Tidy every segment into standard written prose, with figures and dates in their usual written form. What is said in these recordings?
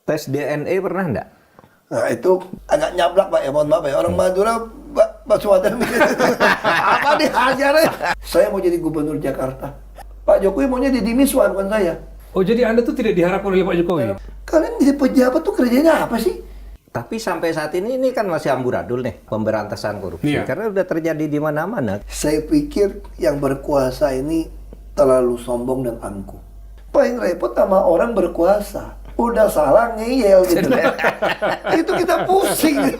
Tes DNA pernah enggak? Nah itu agak nyablak Pak ya, mohon maaf ya. Orang Madura, Pak Suwadar mikir, apa dihajar ya? Saya mau jadi gubernur Jakarta. Pak Jokowi maunya jadi Miswan, bukan saya. Oh, jadi Anda tuh tidak diharapkan oleh Pak Jokowi? Kalian jadi pejabat tuh kerjanya apa sih? Tapi sampai saat ini kan masih amburadul nih pemberantasan korupsi. Iya. Karena udah terjadi di mana-mana. Saya pikir yang berkuasa ini terlalu sombong dan angkuh. Paling repot sama orang berkuasa. Udah salah ngeyel gitu. Itu kita pusing.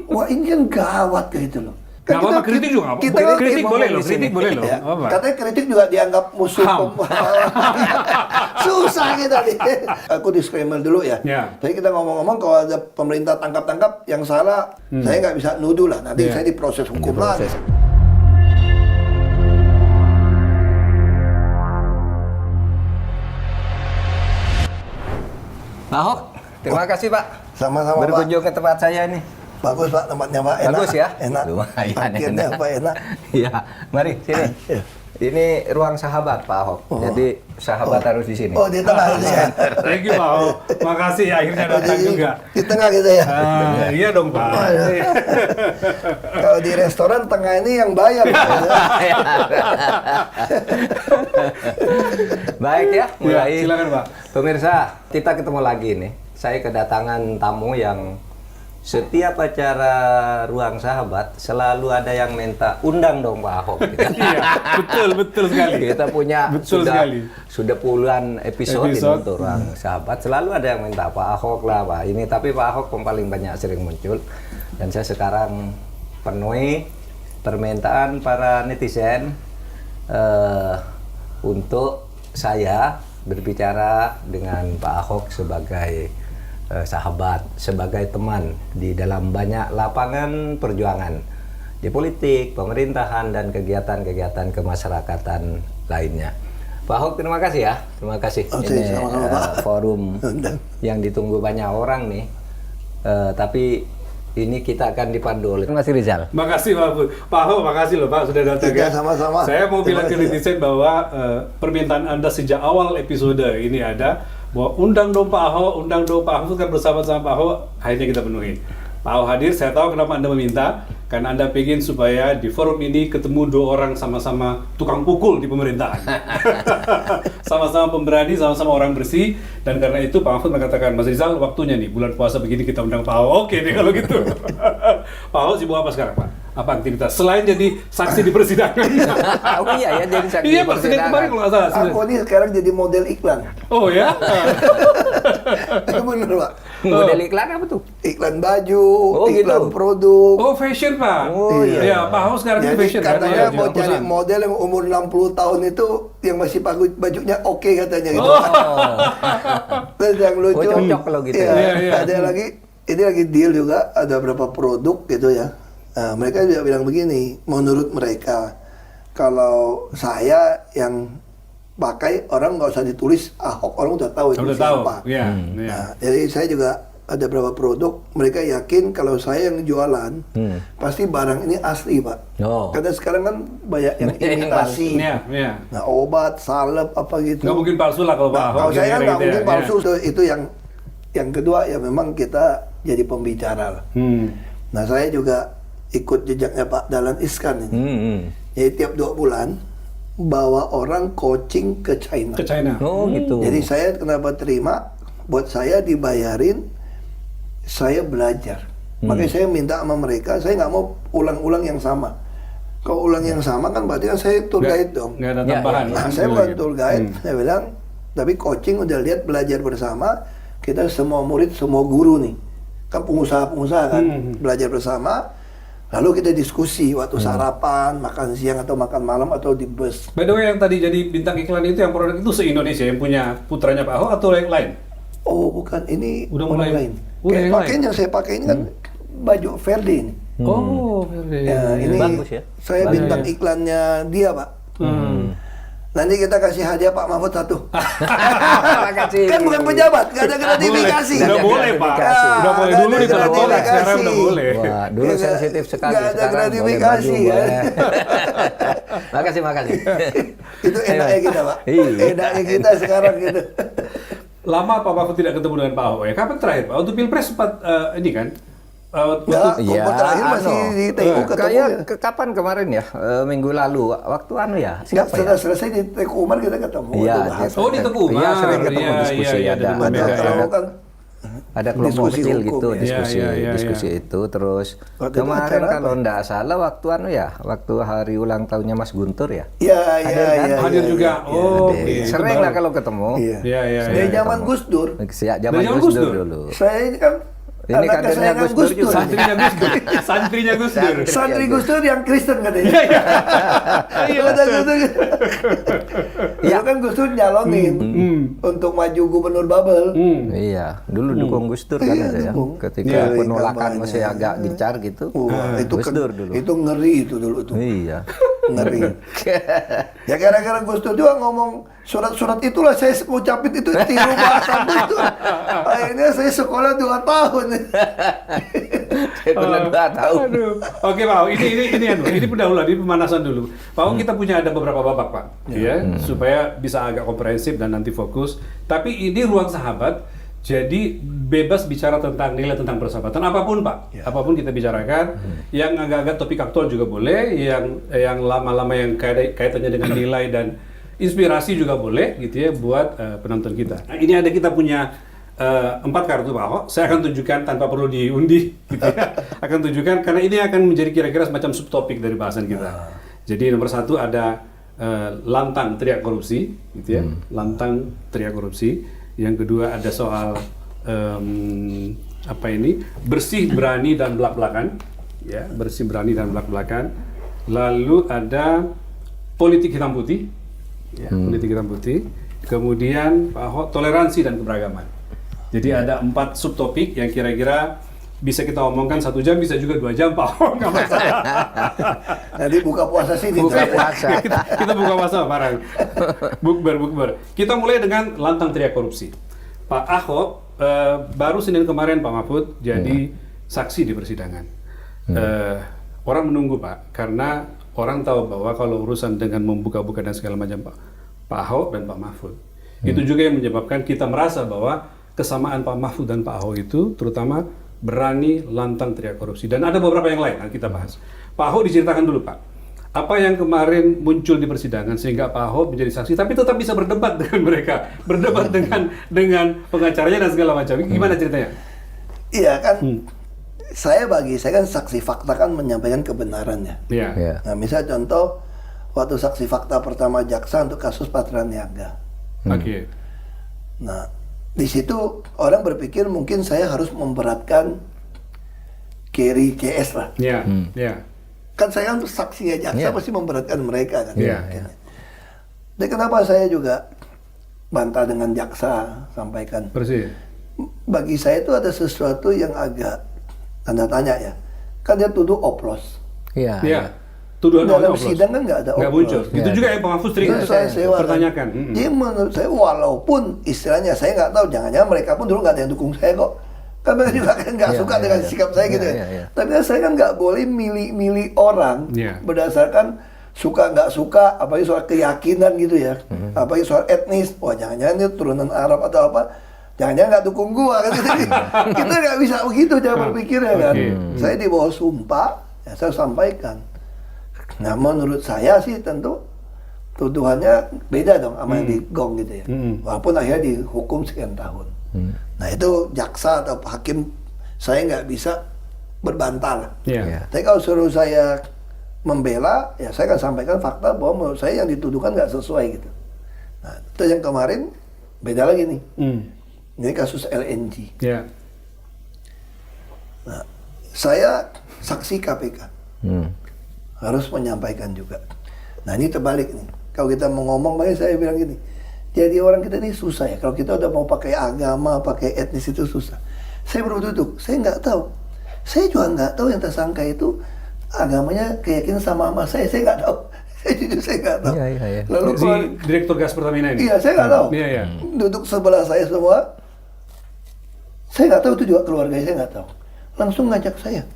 Wah ini kan gawat gitu loh. Nggak apa-apa, kritik juga nggak apa-apa. kan Kritik ngomong boleh di loh, sini. kritik boleh loh. Ya, Apa? katanya kritik juga dianggap musuh. Ham. Susah kita nih. Aku disclaimer dulu ya. Ya. Tadi kita ngomong-ngomong kalau ada pemerintah tangkap-tangkap yang salah, saya nggak bisa nuduh lah. Nanti Ya. saya diproses hukum lagi. Diproses. Pak Ahok, terima kasih Pak. Sama-sama Pak. Berkunjung ke tempat saya ini. Bagus Pak tempatnya Pak. Enak. Bagus ya? Enak. Lumayan Parkirnya enak. Pak enak. Iya, mari sini. Iya. Ini ruang sahabat Pak Ahok. Oh. Jadi sahabat harus di sini. Oh di tengah itu ya. Thank you Pak Ahok. Makasih akhirnya Oh, datang jadi juga. di tengah gitu ya. Iya dong Pak. Kalau di restoran tengah ini yang bayar. Pak. Baik ya, mulai. silakan, Pak. Pemirsa, kita ketemu lagi nih. Saya kedatangan tamu yang setiap acara Ruang Sahabat selalu ada yang minta undang dong Pak Ahok. Iya, betul sekali. Kita punya Betul sekali. sudah puluhan episode ini Episode. untuk Ruang Sahabat. Selalu ada yang minta Pak Ahok lah Pak ini, tapi Pak Ahok yang paling banyak sering muncul. Dan saya sekarang penuhi permintaan para netizen untuk saya berbicara dengan Pak Ahok sebagai sahabat, sebagai teman di dalam banyak lapangan perjuangan di politik, pemerintahan, dan kegiatan-kegiatan kemasyarakatan lainnya. Pak Ahok, terima kasih ya. Terima kasih. Oke, Ini sama-sama, Pak. forum Undang. yang ditunggu banyak orang nih. Tapi ini kita akan dipandu oleh Mas Rizal. Makasih Pak Ahok, makasih loh Pak sudah datang Iya, ya. sama-sama. Saya mau bilang ke Terima kasih. netizen bahwa permintaan Anda sejak awal episode ini ada bahwa undang dong Pak Ahok, undang dong Pak Ahok kan bersama sama Pak Ahok, akhirnya kita penuhi. Pak Ahok hadir, saya tahu kenapa Anda meminta, karena Anda ingin supaya di forum ini ketemu dua orang sama-sama tukang pukul di pemerintahan. Sama-sama pemberani, sama-sama orang bersih, dan karena itu Pak Mahfud mengatakan, Mas Rizal, waktunya nih, bulan puasa begini kita undang Pak Ahok. Oke deh kalau gitu. Pak Ahok sibuk apa sekarang Pak? Apa aktivitas? Selain jadi saksi di persidangan. Oh iya ya, jadi saksi Iya Pak, Senin persidangan. kemarin kalau nggak salah. Aku ini sekarang jadi model iklan. Oh ya? Bener Pak. Model iklan apa tuh? Iklan baju, Oh, iklan gitu. produk. Oh fashion Pak. Oh, iya. Ya, Pak Ahok sekarang itu Jadi fashion kan? katanya Iya, mau jual cari perusahaan. model yang umur 60 tahun itu yang masih pakai bajunya oke katanya gitu. Oh. Terus yang lucu. Oh, cocok kalau gitu Iya, ya. Iya. Ada lagi, ini lagi deal juga, ada beberapa produk gitu ya. Nah, mereka juga bilang begini, menurut mereka kalau saya yang pakai orang nggak usah ditulis Ahok, orang udah tahu itu Udah tahu. siapa. Iya. iya. Nah, jadi saya juga ada beberapa produk, mereka yakin kalau saya yang jualan, pasti barang ini asli Pak. Oh. Karena sekarang kan banyak yang Banyak yang imitasi. Iya, iya. Nah, obat, salep, apa gitu. Nggak mungkin palsu lah kalau Pak Nah, Ahok. kalau saya kira-kira nggak gitu ya. mungkin palsu. Iya. Itu yang kedua ya memang kita jadi pembicara lah. Nah, saya juga ikut jejaknya Pak Dahlan Iskan ini. Jadi tiap 2 bulan bawa orang coaching ke China. Ke China. Oh gitu. Jadi saya kenapa terima? Buat saya dibayarin, saya belajar. Makanya saya minta sama mereka, saya nggak mau ulang-ulang yang sama. Kalau ulang yang sama kan berarti kan saya tour guide dong. Nggak ada Ya, tambahan. ya, Nah, saya bukan tour guide, saya bilang, tapi coaching udah lihat belajar bersama, kita semua murid, semua guru nih. Kan pengusaha-pengusaha kan, belajar bersama, lalu kita diskusi waktu sarapan, makan siang atau makan malam atau di bus. By the way, yang tadi jadi bintang iklan itu, yang produk itu se-Indonesia yang punya putranya Pak Ahok atau yang lain? Oh bukan, ini Udah orang mulai. lain. Udah Kayak yang pakaian lain. yang saya pakai ini kan baju Verdi ini. Oh, Ya, ini Bagus ya. saya Bagus, bintang ya. iklannya dia Pak. Nanti kita kasih hadiah Pak Mahfud 1. Makasih. Kan bukan pejabat, nggak ada gratifikasi. Udah Nggak boleh ada Pak. gratifikasi. Udah boleh dulu Nggak nih kalau ada boleh. Sekarang udah gratifikasi. boleh. Wah, dulu Nggak- sensitif sekali. nggak ada sekarang boleh gratifikasi, baju, ya. boleh. Makasih. Itu enaknya kita Pak. Iya. Enaknya kita sekarang gitu. lama Pak Mahfud tidak ketemu dengan Pak Ahok ya. Kapan terakhir Pak? Waktu Pilpres sempat ini kan? Ya, Iya, terakhir masih di TU ketemu kayak ya. kapan kemarin ya? Minggu lalu waktu Nggak, siapa ya? setelah selesai di Teku Umar kita ketemu. Iya, itu bahas. Oh di Teguh. Iya, sering ketemu diskusi, ada di Bumega, ada- ya. Kalau kan Ada kelompok diskusi kecil hukum, gitu ya. diskusi Iya. diskusi itu terus Waktu itu kemarin acara apa? kalau nggak salah waktu hari ulang tahunnya Mas Guntur ya. Iya, Hadir iya, kan? iya. Hadir iya, juga. iya. Oh, Hadir. oke. Sering Itu lah baru. kalau ketemu. Iya. Iya, iya, Dari iya. zaman Gus Dur, Sejak Dari zaman zaman Gus Gus Dur Dur? dulu. saya ini kan Ini anak kadernya kesayangan Gus Dur juga. Santrinya Gus Dur. Santrinya Gus Dur. Santri Gus Dur yang Kristen katanya. Iya, Kata Gus Dur. Ya. Dulu kan Gus Dur nyalonin untuk maju gubernur Babel. Iya, dulu dukung Gus Dur kan Iya, ada ya. dukung. Ketika Iya, penolakan kampanye. masih agak gencar gitu. Wah, itu Gus kan, Dur dulu. itu ngeri itu dulu tuh. Iya. Ngeri. Ya gara-gara Gus Dur juga ngomong surat-surat itulah saya ucapin itu tiru bahasa Gus Dur. Akhirnya saya sekolah 2 tahun. Saya pernah 2 tahun. Aduh. Oke Pak, ini pendahuluan, ini pemanasan dulu. Pak, kita punya ada beberapa babak Pak, ya, supaya bisa agak komprehensif dan nanti fokus. Tapi ini ruang sahabat, jadi bebas bicara tentang nilai tentang persahabatan apapun Pak, apapun kita bicarakan. Yang agak-agak topik aktual juga boleh, yang lama-lama yang kaitannya dengan nilai dan inspirasi juga boleh, gitu ya, buat penonton kita. Nah, ini kita punya 4 kartu Pak Ahok. Saya akan tunjukkan tanpa perlu diundi, gitu ya. Akan tunjukkan karena ini akan menjadi kira-kira semacam subtopik dari bahasan kita. Jadi nomor 1 ada lantang teriak korupsi, gitu ya. Lantang teriak korupsi. Yang kedua ada soal bersih, berani dan belak-belakan, ya, bersih, berani dan belak-belakan. Lalu ada politik hitam putih, ya, politik hitam putih. Kemudian Pak Ahok toleransi dan keberagaman. Jadi ada 4 subtopik yang kira-kira bisa kita omongkan 1 jam, bisa juga 2 jam, Pak Ahok, nggak masalah. Nanti buka puasa sini. Buka puasa. kita buka puasa bareng. Bukber. Kita mulai dengan lantang teriak korupsi. Pak Ahok baru Senin kemarin Pak Mahfud jadi saksi di persidangan. Orang menunggu Pak, karena orang tahu bahwa kalau urusan dengan membuka-buka dan segala macam Pak Ahok dan Pak Mahfud. Itu juga yang menyebabkan kita merasa bahwa kesamaan Pak Mahfud dan Pak Ahok itu terutama berani lantang teriak korupsi. Dan ada beberapa yang lain, nanti kita bahas. Pak Ahok diceritakan dulu Pak, apa yang kemarin muncul di persidangan sehingga Pak Ahok menjadi saksi, tapi tetap bisa berdebat dengan mereka, berdebat dengan pengacaranya dan segala macam. Gimana ceritanya? Iya kan, saya kan saksi fakta kan menyampaikan kebenarannya. Iya. Iya. Nah, misal contoh, waktu saksi fakta pertama jaksa untuk kasus Patra Niaga. Oke. Nah, di situ orang berpikir mungkin saya harus memberatkan Kerry CS lah. Iya. Iya. Kan saya kan saksi jaksa Iya. pasti memberatkan mereka kan. Iya, Mungkin. Dan kenapa saya juga bantah dengan jaksa, sampaikan. Bersih. Bagi saya itu ada sesuatu yang agak tanda tanya ya. Kan dia tuduh oplos. Iya. Iya. Tuduhan Dalam oplos. sidang kan nggak ada Nggak oplos. muncul. Itu juga yang Pak Mahfud sering Terus saya sewa, pertanyakan. kan. Jadi menurut saya walaupun istilahnya saya nggak tahu, jangan-jangan mereka pun dulu nggak ada yang dukung saya kok. Kan mereka juga kan nggak Iya, suka iya, dengan iya. sikap saya gitu Iya, ya. iya. Tapi kan saya kan nggak boleh milih-milih orang Iya. berdasarkan suka nggak suka, apalagi soal keyakinan gitu ya, apalagi soal etnis. Wah jangan-jangan dia turunan Arab atau apa. Jangan-jangan nggak dukung gua kan. Jadi, kita nggak bisa begitu cara berpikirnya kan. Oke. Saya di bawah sumpah, ya saya sampaikan. Nah menurut saya sih tentu tuduhannya beda dong sama yang di Gong gitu ya. Walaupun akhirnya dihukum sekian tahun. Nah itu jaksa atau hakim saya nggak bisa berbantah lah. Iya. Iya. Tapi kalau suruh saya membela, ya saya akan sampaikan fakta bahwa menurut saya yang dituduhkan nggak sesuai gitu. Nah itu yang kemarin beda lagi nih. Ini kasus LNG. Iya. Nah, saya saksi KPK. Harus menyampaikan juga. Nah ini terbalik nih. Kalau kita mau ngomong, makanya saya bilang gini. Jadi orang kita ini susah ya. Kalau kita udah mau pakai agama, pakai etnis itu susah. Saya baru duduk, saya nggak tahu. Saya juga nggak tahu yang tersangka itu agamanya keyakinan sama saya nggak tahu. Saya jujur saya nggak tahu. Iya, iya, iya. Lalu Si Direktur Gas Pertamina ini. iya saya nggak tahu. Iya, iya. Duduk sebelah saya semua. Saya nggak tahu itu juga keluarga saya nggak tahu. Langsung ngajak saya.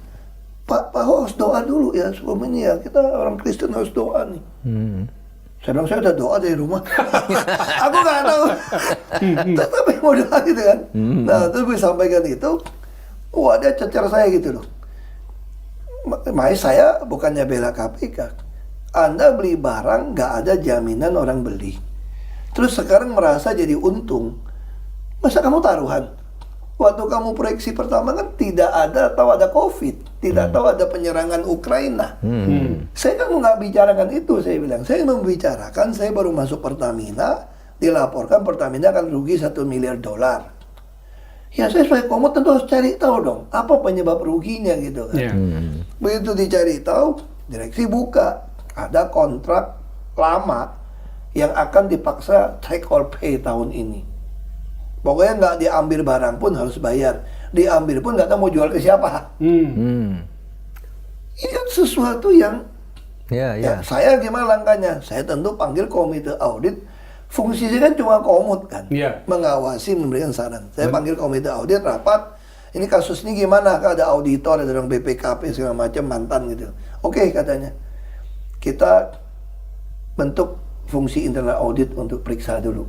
Pak Ahok harus doa dulu ya sebelum ini ya. Kita orang Kristen harus doa nih. Saya bilang, saya udah doa dari rumah. Aku nggak tahu. Tapi mau doa gitu kan. Nah, terus gue sampaikan itu, wah dia cecer saya gitu loh. Makanya saya bukannya bela KPK. Anda beli barang nggak ada jaminan orang beli. Terus sekarang merasa jadi untung. Masa kamu taruhan? Waktu kamu proyeksi pertama kan tidak ada, tahu ada COVID, tidak tahu ada penyerangan Ukraina. Saya kan nggak bicarakan itu, saya bilang. Saya membicarakan, saya baru masuk Pertamina, dilaporkan Pertamina akan rugi $1 miliar. Ya saya sebagai komod tentu harus cari tahu dong, apa penyebab ruginya gitu kan. Begitu dicari tahu, direksi buka, ada kontrak lama yang akan dipaksa take or pay tahun ini. Pokoknya nggak diambil barang pun harus bayar. Diambil pun nggak tahu mau jual ke siapa. Ini kan sesuatu yang ya, saya gimana langkahnya? Saya tentu panggil komite audit. Fungsinya kan cuma komut kan, mengawasi, memberikan saran. Saya panggil komite audit rapat. Ini kasus ini gimana? Ada auditor, ada orang BPKP segala macam mantan gitu. Oke, katanya kita bentuk fungsi internal audit untuk periksa dulu.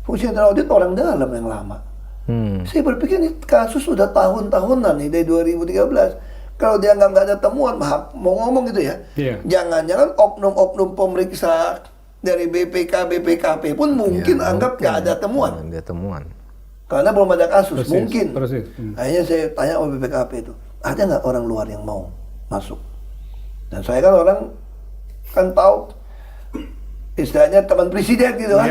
Fungsi internal audit orang dalam yang lama. Saya berpikir ini kasus sudah tahun-tahunan nih dari 2013. Kalau dia nggak ada temuan, mau ngomong gitu ya. Jangan-jangan oknum-oknum pemeriksa dari BPKP pun mungkin anggap nggak ada temuan. Nggak ada temuan. Karena belum ada kasus, Persis, mungkin. persis. Akhirnya saya tanya sama BPKP itu, ada nggak orang luar yang mau masuk? Dan saya kan orang kan tahu istilahnya teman presiden gitu kan.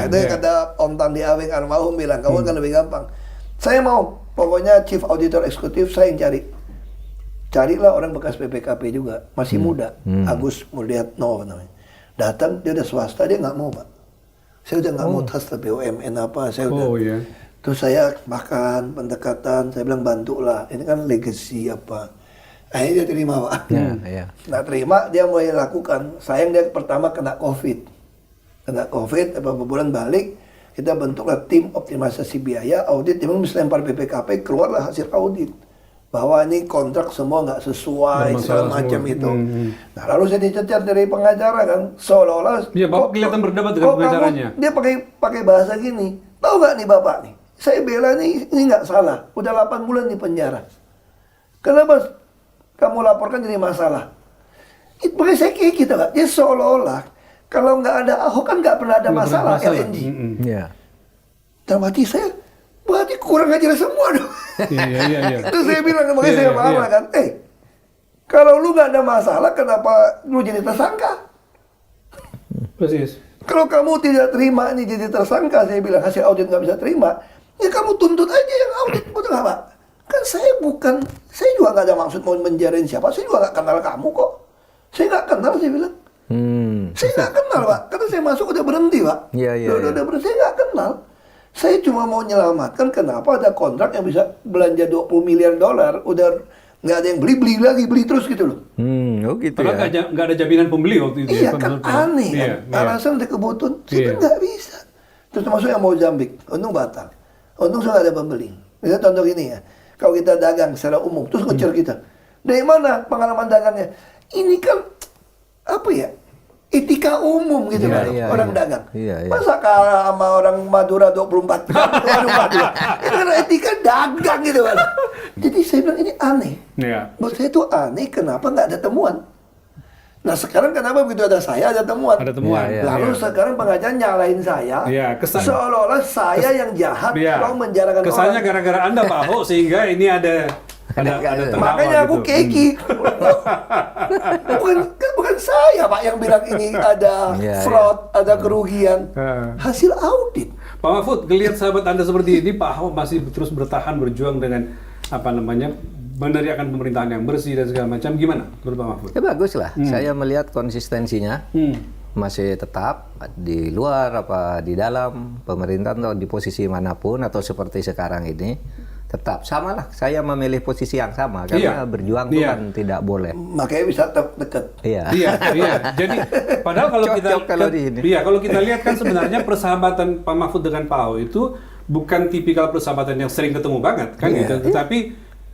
Itu kata Om Tandi Aweng almarhum bilang, kamu kan lebih gampang. Saya mau, pokoknya Chief Auditor Eksekutif saya yang cari. Carilah orang bekas BPKP juga, masih muda, Agus Mulyatno namanya. Datang, dia udah swasta, dia nggak mau Pak. Saya udah nggak mau tas BUMN apa, saya udah. Terus saya makan, pendekatan, saya bilang bantulah, ini kan legacy apa. Akhirnya dia terima Pak. Nah terima, dia mulai lakukan. Sayang dia pertama kena COVID. Beberapa bulan balik, kita bentuklah tim optimalisasi biaya, audit, memang bisa lempar BPKP, keluarlah hasil audit. Bahwa ini kontrak semua nggak sesuai, segala macam itu. Nah lalu saya dicecar dari pengacara kan, seolah-olah... Iya, Bapak kelihatan berdebat dengan pengacaranya. Dia pakai bahasa gini, tahu nggak nih Bapak nih, saya bela nih, ini nggak salah, udah 8 bulan di penjara. Kenapa kamu laporkan jadi masalah? Itu makanya saya kayak gitu kan, ya seolah-olah kalau nggak ada Ahok kan nggak pernah ada masalah LNG. Dalam hati saya, berarti kurang ajar semua dong. Terus saya bilang, makanya saya marah kan, kalau lu nggak ada masalah, kenapa lu jadi tersangka? Persis. Kalau kamu tidak terima ini jadi tersangka, saya bilang hasil audit nggak bisa terima, ya kamu tuntut aja yang audit, betul nggak Pak? Kan saya juga nggak ada maksud mau menjarain siapa, saya juga nggak kenal kamu kok. Saya nggak kenal, saya bilang. Saya nggak kenal Pak, karena saya masuk udah berhenti Pak. Udah berhenti, saya nggak kenal. Saya cuma mau menyelamatkan kenapa ada kontrak yang bisa belanja $20 miliar, udah nggak ada yang beli terus gitu loh. Gitu Padahal ya. nggak ada jaminan pembeli waktu itu. Iya kan aneh kan. Alasan ada kebutuhan, kita nggak bisa. Terus termasuk yang mau Mozambik, untung batal. Untung sudah ada pembeli. Misalnya contoh gini ya, kalau kita dagang secara umum, terus ngejar kita. Dari mana pengalaman dagangnya? Ini kan, apa ya, etika umum gitu kan, orang dagang. Masa kalah sama orang Madura 24 jam, itu kan etika dagang gitu kan. Jadi saya bilang ini aneh. Menurut saya itu aneh, kenapa nggak ada temuan? Nah sekarang kenapa begitu ada saya, ada temuan? Lalu sekarang pengacara nyalahin saya, seolah-olah saya yang jahat kalau menjarakan orang. Kesannya gara-gara Anda Pak Ahok sehingga ini ada makanya aku keki. bukan saya Pak yang bilang ini ada fraud, ada kerugian. Hasil audit. Pak Mahfud, ngelihat sahabat Anda seperti ini, Pak Ahok masih terus bertahan berjuang dengan meneriakan pemerintahan yang bersih dan segala macam. Gimana menurut Pak Mahfud? Ya bagus lah. Saya melihat konsistensinya masih tetap di luar apa di dalam pemerintahan atau di posisi manapun atau seperti sekarang ini tetap sama lah. Saya memilih posisi yang sama karena berjuang itu kan tidak boleh. Makanya bisa dekat. Iya. Jadi padahal kalau kita lihat kan sebenarnya persahabatan Pak Mahfud dengan Pak Ahok itu bukan tipikal persahabatan yang sering ketemu banget kan gitu. Tetapi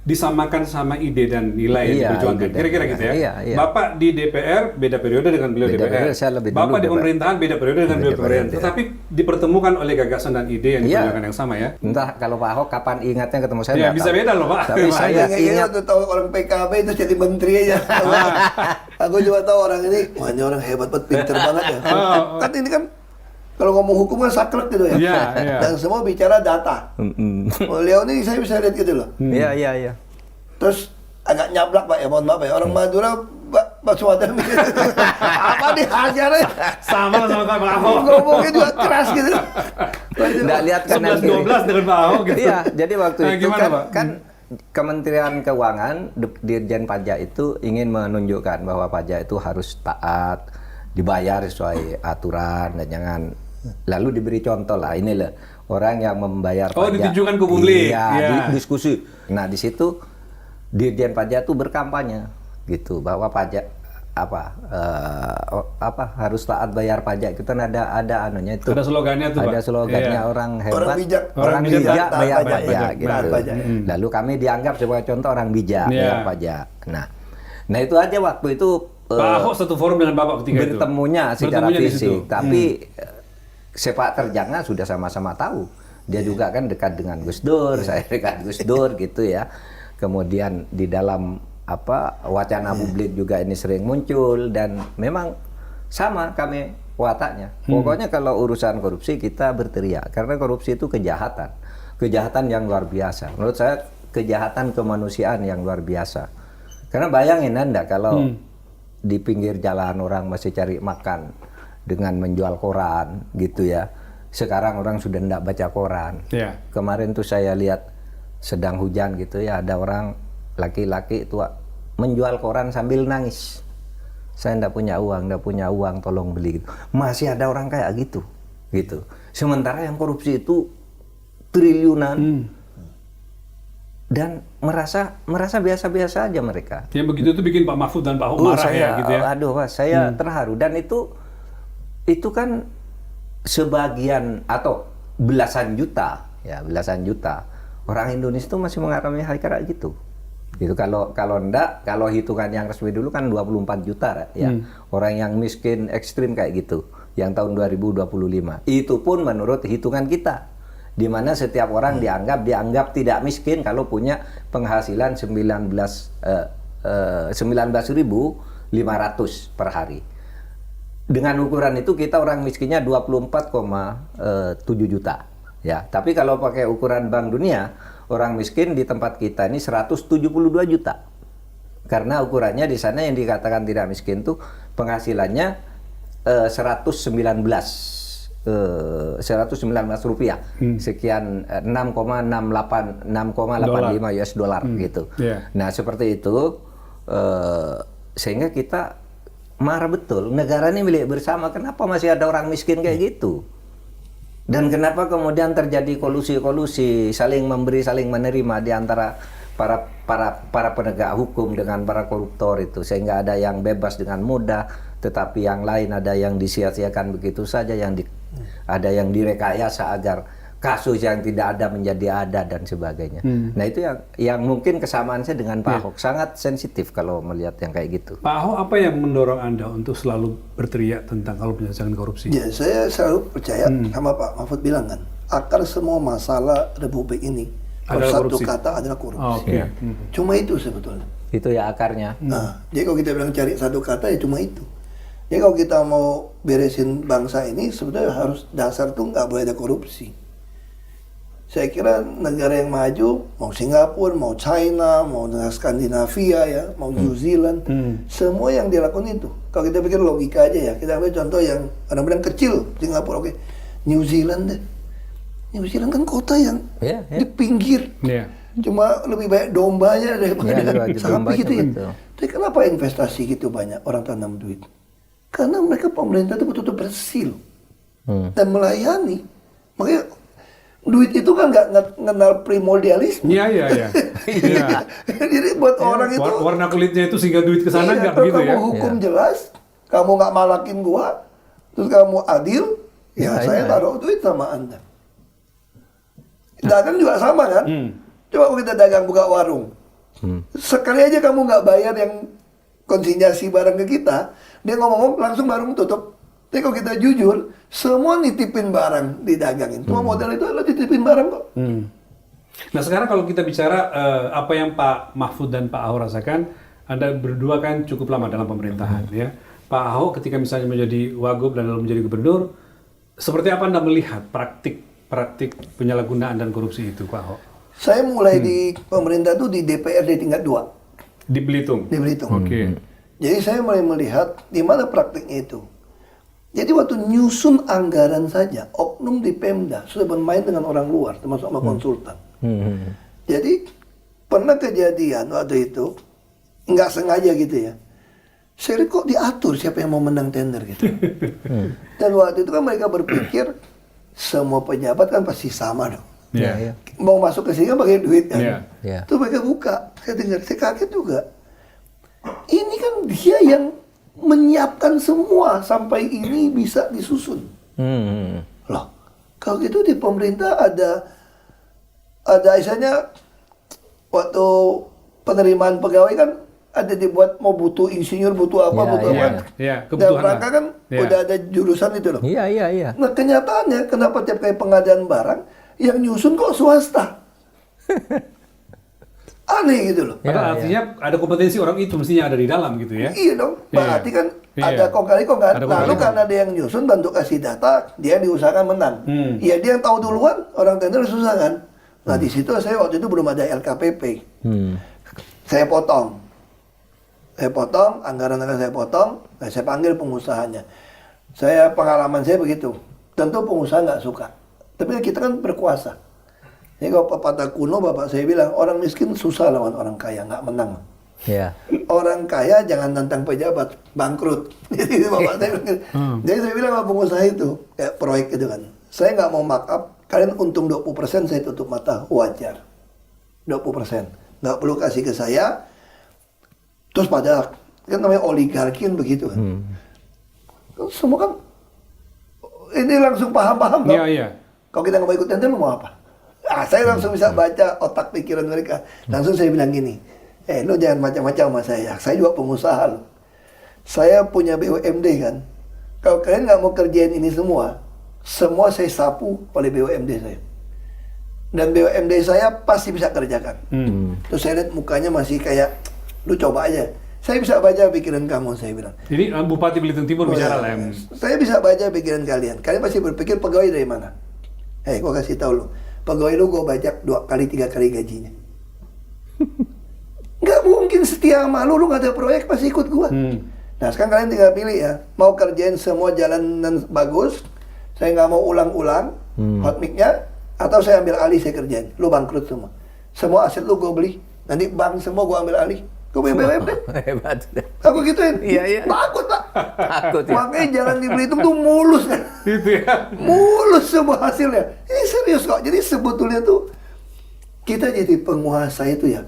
disamakan sama ide dan nilai yang Iya, diperjuangkan. ide dan Kira-kira nilai. gitu ya. Iya, iya. Bapak di DPR beda periode dengan beliau Beda DPR. periode, saya lebih dulu Bapak di DPR. pemerintahan beda periode dengan beliau Beda pemerintahan. periode. Tetapi dipertemukan oleh gagasan dan ide yang Iya. diperjuangkan yang sama ya. Entah kalau Pak Ahok kapan ingatnya ketemu saya Ya, nggak bisa tahu. beda loh, Pak. Tapi saya Kayaknya ingat waktu tahu orang PKB itu jadi menteri aja. Aku juga tahu orang ini, wah ini orang hebat banget, pinter banget ya. Kan ini kan kalau ngomong hukum kan saklek gitu ya. Iya, iya. Dan semua bicara data. Beliau ini saya bisa lihat gitu loh. Iya, iya, iya. Terus agak nyablak Pak ya, mohon maaf ya. Orang Madura, Pak Sumatera mikir, apa dihajar ya? Sama Pak Ahok. Ngomongnya juga keras gitu. Nggak lihat kanan kiri. 11-12 dengan Pak Ahok gitu. Iya, jadi waktu Nah, itu gimana, kan, Pak? kan Kementerian Keuangan, Dirjen Pajak itu ingin menunjukkan bahwa pajak itu harus taat, dibayar sesuai aturan dan jangan lalu diberi contoh lah ini loh orang yang membayar pajak. ditujukan ke publik. Iya, Iya. diskusi. Nah, di situ Dirjen Pajak itu berkampanye gitu bahwa pajak harus taat bayar pajak. Kita ada anunya itu. Ada slogannya tuh, Pak. Ada slogannya Iya. orang hebat. Orang bijak. Orang bijak bijak taat bayar pajak. pajak Taat gitu. pajak, ya. Lalu kami dianggap sebagai contoh orang bijak Iya. bayar pajak. Nah itu aja waktu itu Pak Ahok satu forum dengan Bapak ketika itu. bertemunya secara Bertemunya di situ. fisik, tapi sepak terjangnya sudah sama-sama tahu. Dia juga kan dekat dengan Gus Dur, saya dekat Gus Dur gitu ya. Kemudian di dalam wacana publik juga ini sering muncul dan memang sama kami wataknya. Pokoknya kalau urusan korupsi kita berteriak karena korupsi itu kejahatan yang luar biasa. Menurut saya kejahatan kemanusiaan yang luar biasa. Karena bayangin Anda kalau di pinggir jalan orang masih cari makan dengan menjual koran gitu ya. Sekarang orang sudah tidak baca koran. Iya. Kemarin tuh saya lihat sedang hujan gitu ya, ada orang laki-laki tua menjual koran sambil nangis. Saya tidak punya uang, tolong beli gitu. Masih ada orang kayak gitu. Sementara yang korupsi itu triliunan. Dan merasa biasa-biasa aja mereka. Yang begitu itu bikin Pak Mahfud dan Pak Ahok marah saya, ya gitu ya. Aduh, Pak, saya terharu dan itu kan sebagian atau belasan juta orang Indonesia itu masih mengalami hal kayak gitu. Gitu kalau enggak, kalau hitungan yang resmi dulu kan 24 juta ya. Orang yang miskin ekstrim kayak gitu yang tahun 2025. Itu pun menurut hitungan kita. Di mana setiap orang dianggap tidak miskin kalau punya penghasilan 19.500 per hari. Dengan ukuran itu kita orang miskinnya 24,7 juta. Ya, tapi kalau pakai ukuran Bank Dunia, orang miskin di tempat kita ini 172 juta. Karena ukurannya di sana yang dikatakan tidak miskin tuh penghasilannya 119 rupiah. Sekian 6,85 US dollar gitu. Yeah. Nah, seperti itu sehingga kita marah betul. Negara ini milik bersama. Kenapa masih ada orang miskin kayak gitu? Dan kenapa kemudian terjadi kolusi saling memberi, saling menerima di antara para penegak hukum dengan para koruptor itu, sehingga ada yang bebas dengan mudah, tetapi yang lain ada yang disia-siakan begitu saja, ada yang direkayasa agar kasus yang tidak ada menjadi ada dan sebagainya. Nah itu yang mungkin kesamaan saya dengan Pak Ahok, sangat sensitif kalau melihat yang kayak gitu. Pak Ahok, apa yang mendorong Anda untuk selalu berteriak tentang kalau penyelesaian korupsi? Ya, saya selalu percaya sama Pak Mahfud bilang kan, akar semua masalah Republik ini Adalah satu korupsi. kata adalah korupsi. Oh, oke. Cuma itu sebetulnya. Itu ya akarnya. Nah, jadi kalau kita bilang cari satu kata ya cuma itu. Jadi kalau kita mau beresin bangsa ini sebetulnya harus dasar tuh nggak boleh ada korupsi. Saya kira negara yang maju, mau Singapura, mau China, mau negara Skandinavia ya, mau New Zealand, semua yang dilakukan itu. Kalau kita pikir logika aja ya, kita ambil contoh yang kadang-kadang kecil, Singapura oke, New Zealand deh. New Zealand kan kota yang di pinggir, cuma lebih banyak dombanya daripada sapi gitu ya. Tapi kenapa investasi gitu banyak orang tanam duit? Karena mereka pemerintah itu betul-betul bersih loh. Dan melayani. Makanya duit itu kan nggak kenal primordialisme. Iya. Jadi buat orang itu warna kulitnya itu sehingga duit ke sana nggak kalau begitu kamu ya. hukum jelas, kamu nggak malakin gua, terus kamu adil, saya taruh duit sama Anda. Dagang juga sama kan? Coba kalau kita dagang buka warung, Sekali aja kamu nggak bayar yang konsinyasi barang ke kita, dia ngomong langsung barang tutup. Tapi kalau kita jujur, semua nitipin barang didagangin. Semua modal itu adalah nitipin barang kok. Nah sekarang kalau kita bicara apa yang Pak Mahfud dan Pak Ahok rasakan, Anda berdua kan cukup lama dalam pemerintahan ya. Pak Ahok ketika misalnya menjadi wagub dan lalu menjadi gubernur, seperti apa Anda melihat praktik penyalahgunaan dan korupsi itu, Pak Ahok? Saya mulai di pemerintah tuh di DPRD tingkat 2. Di Belitung? Di Belitung. Oke. Jadi saya mulai melihat di mana praktiknya itu. Jadi waktu nyusun anggaran saja, oknum di Pemda sudah bermain dengan orang luar, termasuk sama konsultan. Jadi pernah kejadian waktu itu, nggak sengaja gitu ya. Saya lihat kok diatur siapa yang mau menang tender gitu. Dan waktu itu kan mereka berpikir semua pejabat kan pasti sama dong. Iya. Mau masuk ke sini kan pakai duit kan. Iya. Terus mereka buka, saya dengar, saya kaget juga. Ini kan dia yang menyiapkan semua sampai ini bisa disusun. Loh, kalau gitu di pemerintah ada misalnya waktu penerimaan pegawai kan ada dibuat mau butuh insinyur, butuh apa, butuh apa. Iya, Dan kebutuhan mereka kan lah. udah ada jurusan itu loh. Iya. Nah kenyataannya kenapa tiap kali pengadaan barang yang nyusun kok swasta? Aneh gitu loh. Padahal artinya ada kompetensi orang itu mestinya ada di dalam gitu ya. Iya dong, berarti kan ada kong kali kong kan. Ada kong Lalu kali kong. karena dia yang nyusun bantu kasih data, dia diusahakan menang. Iya dia yang tahu duluan, orang tender susah kan. Nah di situ saya waktu itu belum ada LKPP. Saya potong, anggaran saya potong, nah saya panggil pengusahanya. Pengalaman saya begitu. Tentu pengusaha nggak suka, tapi kita kan berkuasa. Jadi kalau pepatah kuno bapak saya bilang orang miskin susah lawan orang kaya, nggak menang. Iya. Orang kaya jangan tantang pejabat, bangkrut. Jadi bapak saya bilang, jadi saya bilang sama pengusaha itu, kayak proyek itu kan, saya nggak mau markup, kalian untung 20% saya tutup mata, wajar. 20%, nggak perlu kasih ke saya. Terus pada kan namanya oligarki kan begitu kan. Semua kan ini langsung paham-paham kan. Iya. Kalau kita nggak mau ikut tender mau apa? Saya langsung bisa baca otak pikiran mereka. Langsung saya bilang gini, lo jangan macam-macam sama saya juga pengusaha lo. Saya punya BUMD kan. Kalau kalian nggak mau kerjain ini semua saya sapu oleh BUMD saya. Dan BUMD saya pasti bisa kerjakan. Terus saya lihat mukanya masih kayak, lu coba aja. Saya bisa baca pikiran kamu, saya bilang. Jadi Bupati Belitung Timur bicara lah. Saya bisa baca pikiran kalian. Kalian pasti berpikir pegawai dari mana? Gua kasih tahu lo. Pegawai lu gue bajak 2 kali 3 kali gajinya. Nggak mungkin setia sama lu nggak ada proyek pasti ikut gua. Nah sekarang kalian tinggal pilih ya, mau kerjain semua jalanan bagus, saya nggak mau ulang-ulang hot mic-nya, atau saya ambil alih saya kerjain, lu bangkrut semua aset lu gue beli, nanti bank semua gue ambil alih, gue punya BUMD. Hebat. Aku gituin. Iya. Takut pak. Takut ya. Makanya jalan di Belitung tuh mulus kan. Gitu ya. Mulus semua hasilnya. Ini serius kok. Jadi sebetulnya tuh kita jadi penguasa itu ya.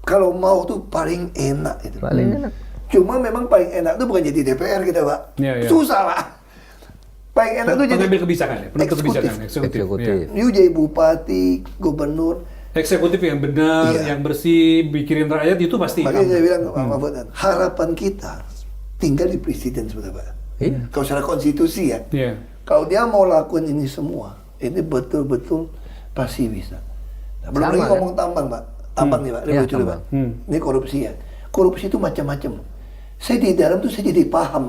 Kalau mau tuh paling enak itu. Paling enak. Cuma memang paling enak tuh bukan jadi DPR kita pak. Iya. Susah pak. Paling enak tuh jadi pengambil kebijakan ya, penentu kebijakan Eksekutif. Iya. you jadi bupati, gubernur. Eksekutif yang benar, yang bersih, mikirin rakyat itu pasti. Makanya saya bilang ke Pak Mahfud, harapan kita tinggal di presiden sebenarnya. Iya. Kalau secara konstitusi ya. Iya. Kalau dia mau lakuin ini semua, ini betul-betul pasti bisa. Nah, belum lagi ngomong tambang, Pak. Tambang nih, Pak. Ini lucu nih, Pak. Ini korupsi ya. Korupsi itu macam-macam. Saya di dalam tuh saya jadi paham.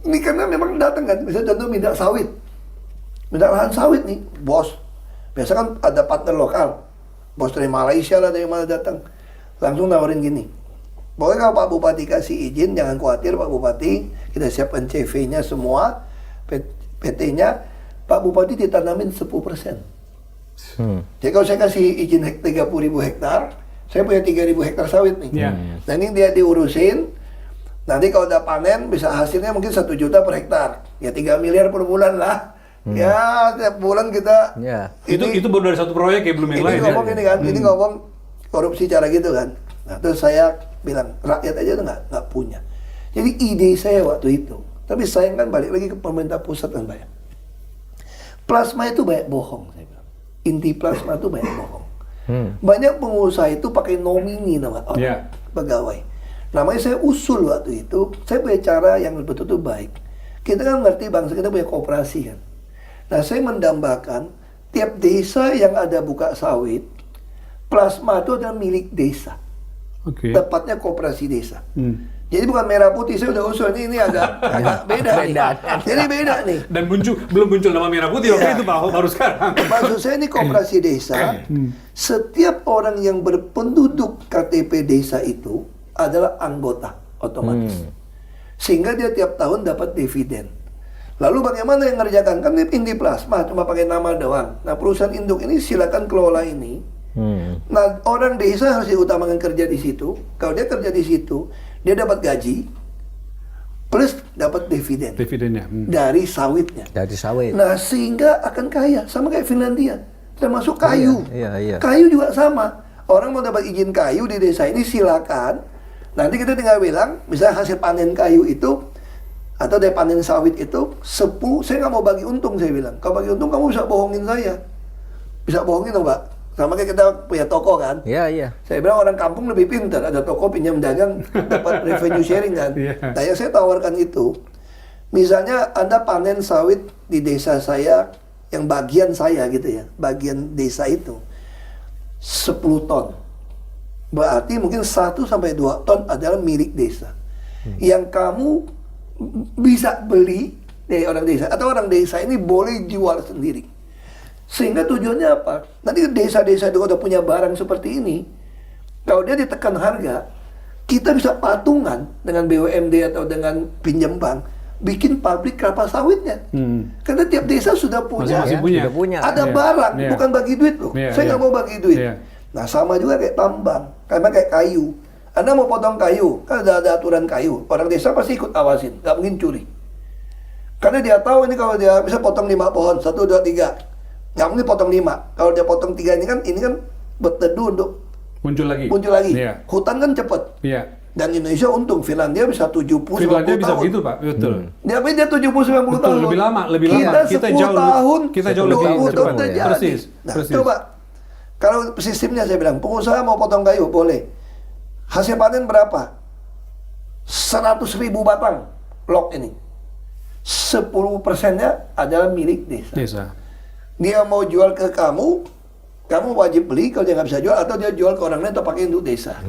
Ini karena memang datang kan, misalnya contoh minta sawit. Minta lahan sawit nih, bos. Biasa kan ada partner lokal. Bos dari Malaysia lah, dari mana datang. Langsung nawarin gini. Pokoknya kalau Pak Bupati kasih izin, jangan khawatir Pak Bupati. Kita siapkan CV-nya semua, PT-nya. Pak Bupati ditanamin 10%. Jadi kalau saya kasih izin 30.000 hektar, saya punya 3.000 hektar sawit nih. Nah ini dia diurusin. Nanti kalau udah panen, bisa hasilnya mungkin 1 juta per hektar. Ya 3 miliar per bulan lah. Ya tiap bulan kita itu baru dari satu proyek ya, belum yang lain ngomong ya. ini kan, ini ngomong korupsi cara gitu kan. Nah terus saya bilang rakyat aja tuh nggak punya. Jadi ide saya waktu itu, tapi sayang kan balik lagi ke pemerintah pusat kan banyak. Plasma itu banyak bohong saya bilang. Inti plasma itu banyak bohong. Banyak pengusaha itu pakai nomini nama orang Iya. pegawai. Namanya saya usul waktu itu, saya punya cara yang betul-betul baik. Kita kan ngerti bangsa kita punya koperasi kan. Nah saya mendambakan tiap desa yang ada buka sawit, plasma itu adalah milik desa. Oke. Tepatnya koperasi desa. Jadi bukan merah putih, saya udah usul ini agak beda nih. Jadi beda nih. Dan belum muncul nama merah putih, Iya. oke itu baru sekarang. Maksud saya ini koperasi desa, setiap orang yang berpenduduk KTP desa itu adalah anggota otomatis. Sehingga dia tiap tahun dapat dividen. Lalu bagaimana yang ngerjakan? Kan ini Indi Plasma cuma pakai nama doang. Nah perusahaan induk ini silakan kelola ini. Nah orang desa harus diutamakan kerja di situ. Kalau dia kerja di situ, dia dapat gaji plus dapat dividen Dividennya. dari sawitnya. Dari sawit. Nah sehingga akan kaya sama kayak Finlandia, termasuk kayu. Iya. Kayu juga sama. Orang mau dapat izin kayu di desa ini silakan. Nanti kita tinggal bilang, misalnya hasil panen kayu itu atau dari panen sawit itu 10, saya nggak mau bagi untung, saya bilang. Kalau bagi untung kamu bisa bohongin saya, bisa bohongin dong Pak. Sama kayak kita punya toko kan. Iya. Saya bilang orang kampung lebih pintar, ada toko pinjam dagang dapat revenue sharing kan. Iya. Nah yang saya tawarkan itu, misalnya Anda panen sawit di desa saya, yang bagian saya gitu ya, bagian desa itu 10 ton. Berarti mungkin 1 sampai 2 ton adalah milik desa. Yang kamu bisa beli dari orang desa, atau orang desa ini boleh jual sendiri. Sehingga tujuannya apa? Nanti desa-desa itu udah punya barang seperti ini, kalau dia ditekan harga, kita bisa patungan dengan BUMD atau dengan pinjam bank, bikin pabrik kelapa sawitnya. Karena tiap desa sudah punya, Masing-masing Sudah punya. ada Iya, barang, iya. bukan bagi duit loh. Iya, Saya nggak iya. mau bagi duit. Iya. Nah sama juga kayak tambang, karena kayak kayu. Anda mau potong kayu, kan ada aturan kayu. Orang desa pasti ikut awasin, nggak mungkin curi. Karena dia tahu ini kalau dia bisa potong 5 pohon, 1, 2, 3, nggak mungkin potong 5. Kalau dia potong 3 ini kan berteduh untuk Muncul lagi. Iya. Hutan kan cepet. Iya. Dan Indonesia untung, Finlandia bisa 70-90 Finlandia bisa tahun. begitu Pak, betul. Dia 70-90 Betul, tahun. lebih lama. Kita 10 tahun, kita jauh lebih 20 tahun cepat. terjadi. Persis. Nah, persis. coba. Kalau sistemnya saya bilang, pengusaha mau potong kayu, boleh. Hasil panen berapa? 100.000 batang log ini. 10%-nya adalah milik desa. Desa. Dia mau jual ke kamu wajib beli. Kalau dia nggak bisa jual, atau dia jual ke orang lain atau pakai untuk desa.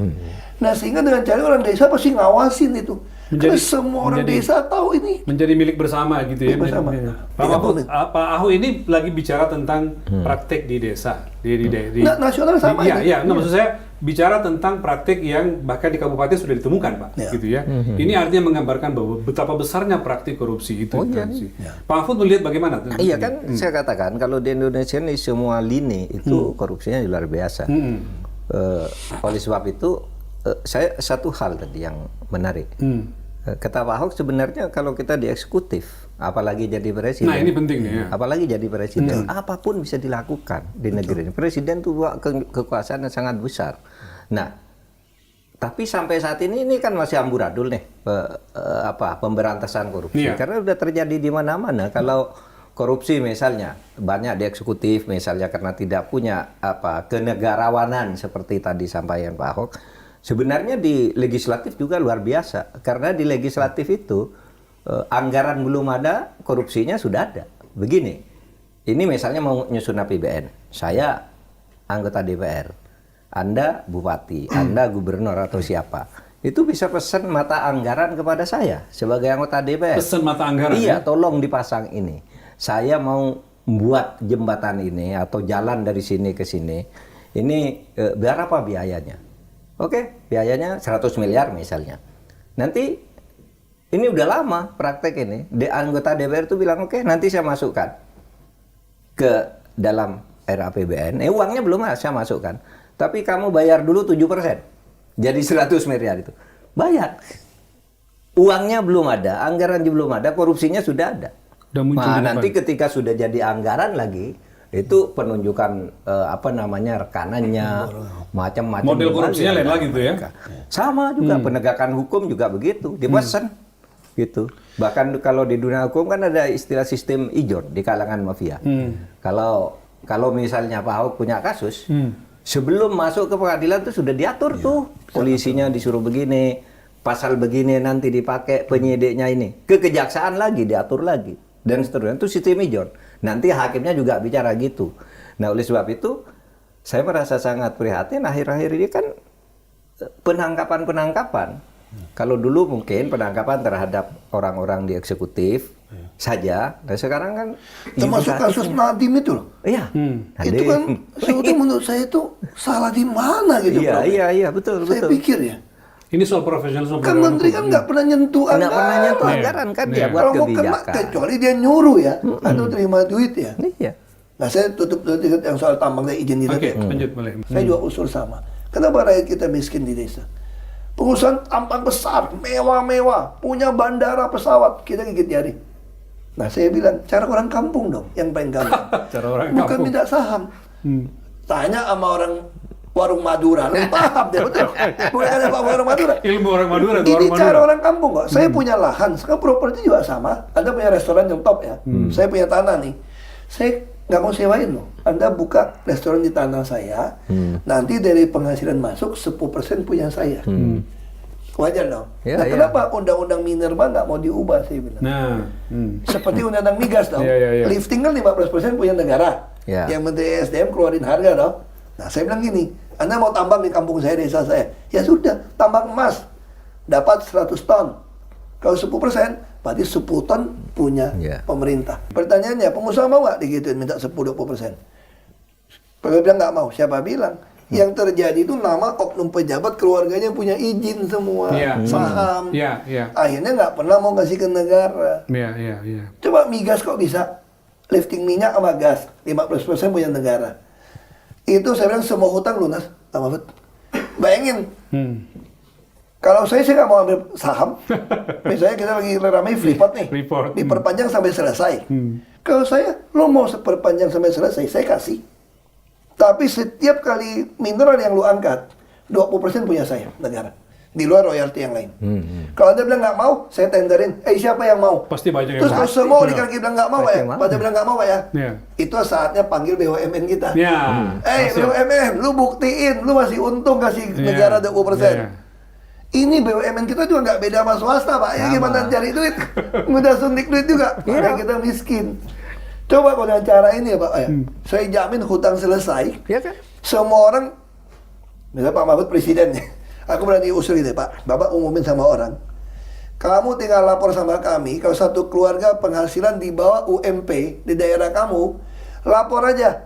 Nah sehingga dengan cara orang desa pasti ngawasin itu. Karena semua orang desa tahu ini. Menjadi milik bersama gitu ya. Milik bersama. Pak Mahfud, Pak Ahok ini lagi bicara tentang praktek di desa. Nah, nasional sama ini. Iya. Nah, maksud saya bicara tentang praktek yang bahkan di kabupaten sudah ditemukan, Pak. Ya. Gitu ya. Ini artinya menggambarkan bahwa betapa besarnya praktik korupsi itu. Oh, iya. Pak Mahfud melihat bagaimana? Iya kan, saya katakan kalau di Indonesia ini semua lini itu korupsinya luar biasa. Oleh sebab itu, saya satu hal tadi yang menarik. Kata Pak Ahok sebenarnya kalau kita di eksekutif, apalagi jadi presiden. Nah ini penting nih ya. Apalagi jadi presiden, apapun bisa dilakukan di negeri ini. Presiden itu kekuasaan yang sangat besar. Nah, tapi sampai saat ini kan masih amburadul nih pemberantasan korupsi. Iya. Karena sudah terjadi di mana-mana. Kalau korupsi misalnya banyak di eksekutif misalnya karena tidak punya kenegarawanan seperti tadi sampaikan Pak Ahok. Sebenarnya di legislatif juga luar biasa karena di legislatif itu anggaran belum ada, korupsinya sudah ada. Begini, ini misalnya mau nyusun APBN, saya anggota DPR, Anda bupati, Anda gubernur atau siapa, itu bisa pesan mata anggaran kepada saya sebagai anggota DPR. Pesan mata anggaran. Iya, ya? tolong dipasang ini. Saya mau membuat jembatan ini atau jalan dari sini ke sini. Ini berapa biayanya? Oke, biayanya 100 miliar misalnya. Nanti ini udah lama praktek ini. Anggota DPR itu bilang, oke, nanti saya masukkan ke dalam RAPBN. Uangnya belum saya masukkan. Tapi kamu bayar dulu 7%. Jadi 100 miliar itu. Bayar. Uangnya belum ada, anggaran belum ada, korupsinya sudah ada. Udah muncul di depan. Nanti ketika sudah jadi anggaran lagi, itu penunjukan rekanannya, macam-macam. Model korupsinya lain lagi tuh ya. Sama juga penegakan hukum juga begitu, dipesan gitu. Bahkan kalau di dunia hukum kan ada istilah sistem ijon di kalangan mafia. Kalau misalnya Pak Ahok punya kasus, Sebelum masuk ke pengadilan tuh sudah diatur tuh. Polisinya disuruh begini, pasal begini nanti dipakai, penyidiknya ini. Ke kejaksaan lagi, diatur lagi. Dan seterusnya. Itu sistem John. Nanti hakimnya juga bicara gitu. Nah, oleh sebab itu, saya merasa sangat prihatin akhir-akhir ini kan penangkapan-penangkapan. Kalau dulu mungkin penangkapan terhadap orang-orang di eksekutif saja, nah sekarang kan Termasuk kasus Nadiem itu loh. Iya. Itu kan sebetulnya menurut saya itu salah di mana gitu. Iya, Prof. iya, betul, Saya betul. pikir ya. Ini soal profesionalisme. Kan menteri kan nggak pernah nyentuh Nggak pernah nyentuh anggaran. anggaran kan dia Iya. buat Kalau mau kena, kebijakan. kecuali dia nyuruh ya, atau terima duit ya. Iya. Nah saya tutup dulu yang soal tambang saya izin Oke, dikit ya. lanjut boleh. Saya juga usul sama. Kenapa rakyat kita miskin di desa? Perusahaan tambang besar, mewah-mewah, punya bandara pesawat, kita gigit jari. Nah saya bilang, cara orang kampung dong yang paling gampang. Cara orang Bukan kampung. minta saham. Tanya sama orang warung Madura, lu paham deh betul. Bukan ada Pak warung Madura. Ilmu orang Madura, Ini orang cara Madura. orang kampung kok. Saya punya lahan, sekarang properti juga sama. Anda punya restoran yang top ya. Saya punya tanah nih. Saya nggak mau sewain loh. Anda buka restoran di tanah saya, nanti dari penghasilan masuk 10% punya saya. Wajar dong. Ya, nah, ya. kenapa undang-undang minerba nggak mau diubah saya bilang? Nah, Seperti undang-undang migas dong. Iya, iya, iya. Lifting kan 15% punya negara. Ya. Yang Menteri SDM keluarin harga dong. Nah, saya bilang gini, Anda mau tambang di kampung saya, desa saya. Ya sudah, tambang emas. Dapat 100 ton. Kalau 10%, berarti 10 ton punya Ya. pemerintah. Pertanyaannya, pengusaha mau nggak digituin minta 10-20%? Pengusaha bilang nggak mau. Siapa bilang? Yang terjadi itu nama oknum pejabat keluarganya punya izin semua, Iya. saham. Iya, iya. Akhirnya nggak pernah mau kasih ke negara. Iya, iya, iya. Coba migas kok bisa lifting minyak sama gas 15% punya negara. Itu saya bilang semua hutang lunas, Pak Mahfud. Bayangin, kalau saya nggak mau ambil saham. Misalnya kita lagi ramai Freeport nih, Freeport, diperpanjang sampai selesai. Kalau saya, lo mau perpanjang sampai selesai, saya kasih. Tapi setiap kali mineral yang lu angkat, 20% punya saya, negara. Di luar royalti yang lain. Kalau Anda bilang nggak mau, saya tenderin. Siapa yang mau? Pasti banyak yang Terus mau. kalau semua Benar. dikali bilang nggak mau Pasti ya, yang mau. pada bilang nggak mau ya. Iya. Itu saatnya panggil BUMN kita. Iya. BUMN, lu buktiin, lu masih untung kasih Iya. negara 20%. Iya. Ini BUMN kita juga nggak beda sama swasta, Pak. Ya Sama. gimana cari duit? Mudah suntik duit juga. Iya. Makanya kita miskin. Coba kalau dengan cara ini ya Pak, ya. Saya jamin hutang selesai. Iya kan? Semua orang, misalnya Pak Mahfud presiden ya, aku berani usul gitu Pak, Bapak umumin sama orang, kamu tinggal lapor sama kami, kalau satu keluarga penghasilan di bawah UMP di daerah kamu, lapor aja,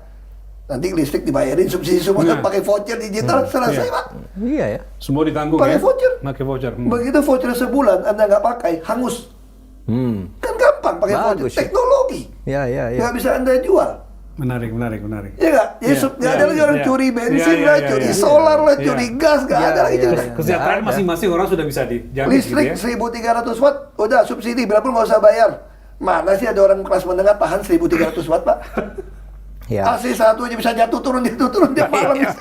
nanti listrik dibayarin, subsidi semua, Nah. pakai voucher digital, selesai Iya. Pak. Iya ya. Semua ditanggung Pakai ya? voucher. Pakai voucher. Begitu voucher sebulan Anda nggak pakai, hangus. Kan gampang pakai voucher, Bagus ya. teknologi, Iya, iya, iya. nggak bisa Anda jual. Menarik, menarik, menarik. Ya nggak? Ya, Iya, nggak ada iya, lagi orang iya. curi bensin Iya, lah, iya, curi iya. solar lah, Iya. curi gas, nggak Iya, ada lagi. iya, itu. iya. Kesejahteraan Nggak ada. masing-masing orang sudah bisa dijamin Listrik gitu ya. 1.300 watt, udah subsidi, berapa nggak usah bayar. Mana sih ada orang kelas menengah tahan 1.300 watt, Pak? Ya. AC satu aja bisa jatuh turun tiap malam. Iya.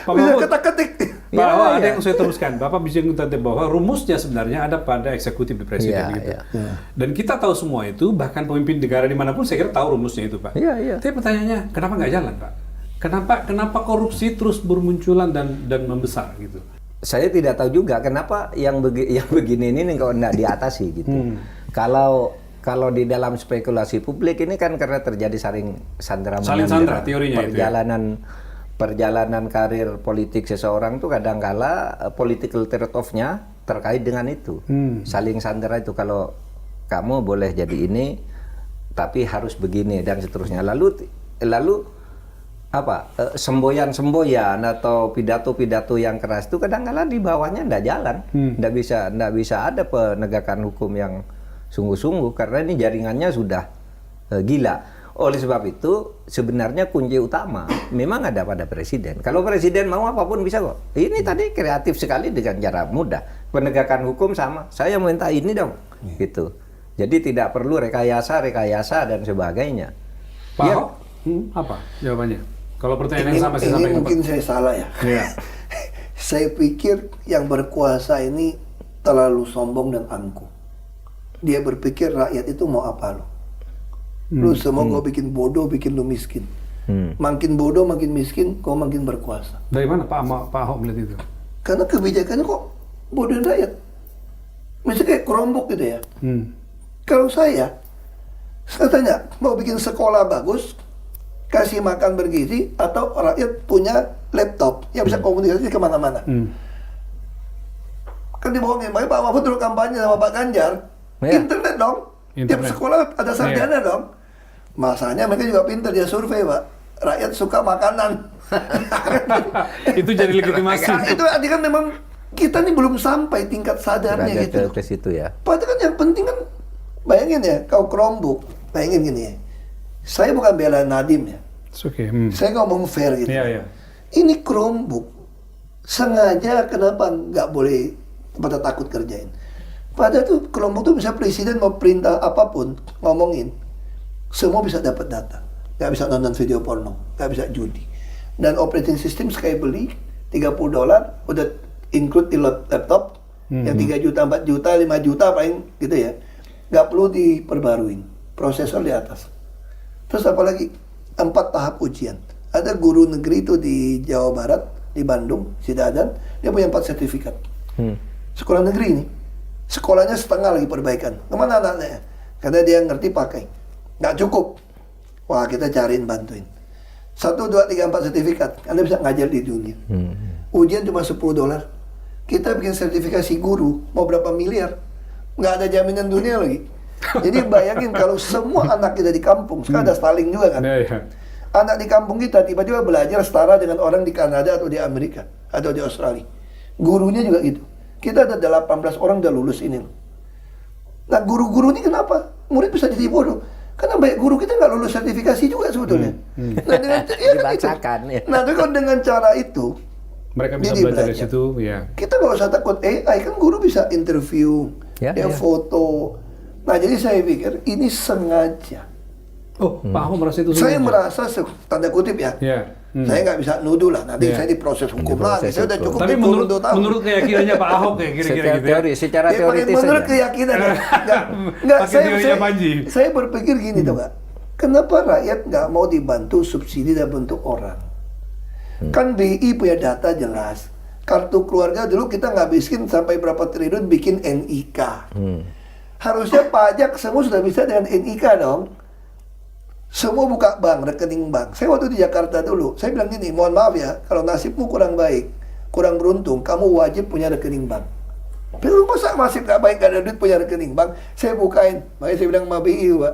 Pak Bisa Mahfud. ketak-ketik. Bahwa Iya, ada iya. yang saya teruskan, Bapak bisa tadi bahwa rumusnya sebenarnya ada pada eksekutif di presiden Iya, gitu. iya. Dan kita tahu semua itu, bahkan pemimpin negara dimanapun saya kira tahu rumusnya itu Pak. Iya, iya. Tapi pertanyaannya, kenapa nggak jalan Pak? Kenapa korupsi terus bermunculan dan membesar gitu? Saya tidak tahu juga kenapa yang begini ini kok nggak diatasi gitu. Kalau di dalam spekulasi publik ini kan karena terjadi saling sandera Saling menyandera. sandera teorinya itu ya. Perjalanan karir politik seseorang tuh kadangkala political trade-off-nya terkait dengan itu. Saling sandera itu, kalau kamu boleh jadi ini tapi harus begini dan seterusnya. Lalu apa semboyan atau pidato-pidato yang keras itu kadang-kala di bawahnya ndak jalan, ndak bisa ada penegakan hukum yang sungguh-sungguh karena ini jaringannya sudah gila. Oleh sebab itu sebenarnya kunci utama memang ada pada presiden. Kalau presiden mau apapun bisa kok. Ini tadi kreatif sekali dengan cara mudah. Penegakan hukum sama. Saya minta ini dong, gitu. Jadi tidak perlu rekayasa dan sebagainya. Pak Ya. Ahok, apa jawabannya? Kalau pertanyaan yang sama saya Ini sampaikan mungkin Pak. saya salah ya. Iya. Saya pikir yang berkuasa ini terlalu sombong dan angkuh. Dia berpikir rakyat itu mau apa lo? Lu semua gue bikin bodoh, bikin lu miskin. Makin bodoh, makin miskin, kau makin berkuasa. Dari mana Pak Ahok melihat itu? Karena kebijakannya kok bodohin rakyat. Misalnya kayak kerombok gitu ya. Kalau saya tanya, mau bikin sekolah bagus, kasih makan bergizi, atau rakyat punya laptop yang bisa komunikasi kemana-mana. Kan dibohongin, makanya Pak Mahfud dulu kampanye sama Pak Ganjar, internet dong. Tiap Internet. sekolah ada sarjana dong. Masanya mereka juga pintar, dia survei Pak. Rakyat suka makanan. Itu jadi legitimasi. Nah, itu artinya kan memang kita nih belum sampai tingkat sadarnya gitu. ke situ ya. Padahal kan yang penting kan, bayangin ya, kau kerombok, bayangin gini ya. Saya bukan bela Nadiem ya. It's okay. Saya ngomong fair gitu. Iya. Ini kerombok, sengaja kenapa nggak boleh pada takut kerjain. Padahal tuh kelompok tuh bisa presiden mau perintah apapun, ngomongin, semua bisa dapat data. Nggak bisa nonton video porno, nggak bisa judi. Dan operating system sekali beli $30, udah include di laptop, yang 3 juta, 4 juta, 5 juta paling gitu ya. Nggak perlu diperbaruin, prosesor di atas. Terus apalagi 4 tahap ujian. Ada guru negeri itu di Jawa Barat, di Bandung, Sidadan, dia punya 4 sertifikat. Sekolah negeri ini, sekolahnya setengah lagi perbaikan. Kemana anaknya? Karena dia ngerti pakai. Nggak cukup. Wah, kita cariin, bantuin. 1, 2, 3, 4 sertifikat. Anda bisa ngajar di dunia. Ujian cuma $10. Kita bikin sertifikasi guru, mau berapa miliar? Nggak ada jaminan dunia lagi. Jadi bayangin kalau semua anak kita di kampung, sekarang ada Starlink juga kan? Iya. Anak di kampung kita tiba-tiba belajar setara dengan orang di Kanada atau di Amerika atau di Australia. Gurunya juga gitu. Kita ada 18 orang udah lulus ini. Nah, guru-guru ini kenapa? Murid bisa jadi bodoh. Karena banyak guru kita nggak lulus sertifikasi juga sebetulnya. Nah, dengan Dibacakan, ya. Nah, tapi kalau dengan cara itu, Mereka bisa jadi belajar dari belajar. situ, ya. Kita nggak usah takut AI, kan guru bisa interview, Ya, dia ya. foto. Nah, jadi saya pikir ini sengaja. Oh, Pak Ahok merasa itu Saya sengaja? merasa, tanda kutip ya, Ya. saya nggak bisa nuduh lah, nanti Iya. saya diproses hukum lagi, Diproses saya udah hukum. cukup Tapi di turun 2 tahun. menurut keyakinannya Pak Ahok kayak kira-kira Secara gitu ya. teori, secara Ya, teoritis menurut saja. keyakinan, nggak, Pakai teorinya Panji. saya berpikir gini tuh Pak, kenapa rakyat nggak mau dibantu subsidi dalam bentuk orang? Kan BI punya data jelas, kartu keluarga dulu kita ngabisin sampai berapa triliun bikin NIK. Harusnya pajak semua sudah bisa dengan NIK dong. Semua buka bank, rekening bank. Saya waktu di Jakarta dulu, saya bilang gini, mohon maaf ya, kalau nasibmu kurang baik, kurang beruntung, kamu wajib punya rekening bank. Tapi masa nasib gak baik, gak ada duit punya rekening bank, saya bukain. Makanya saya bilang sama BI, Pak,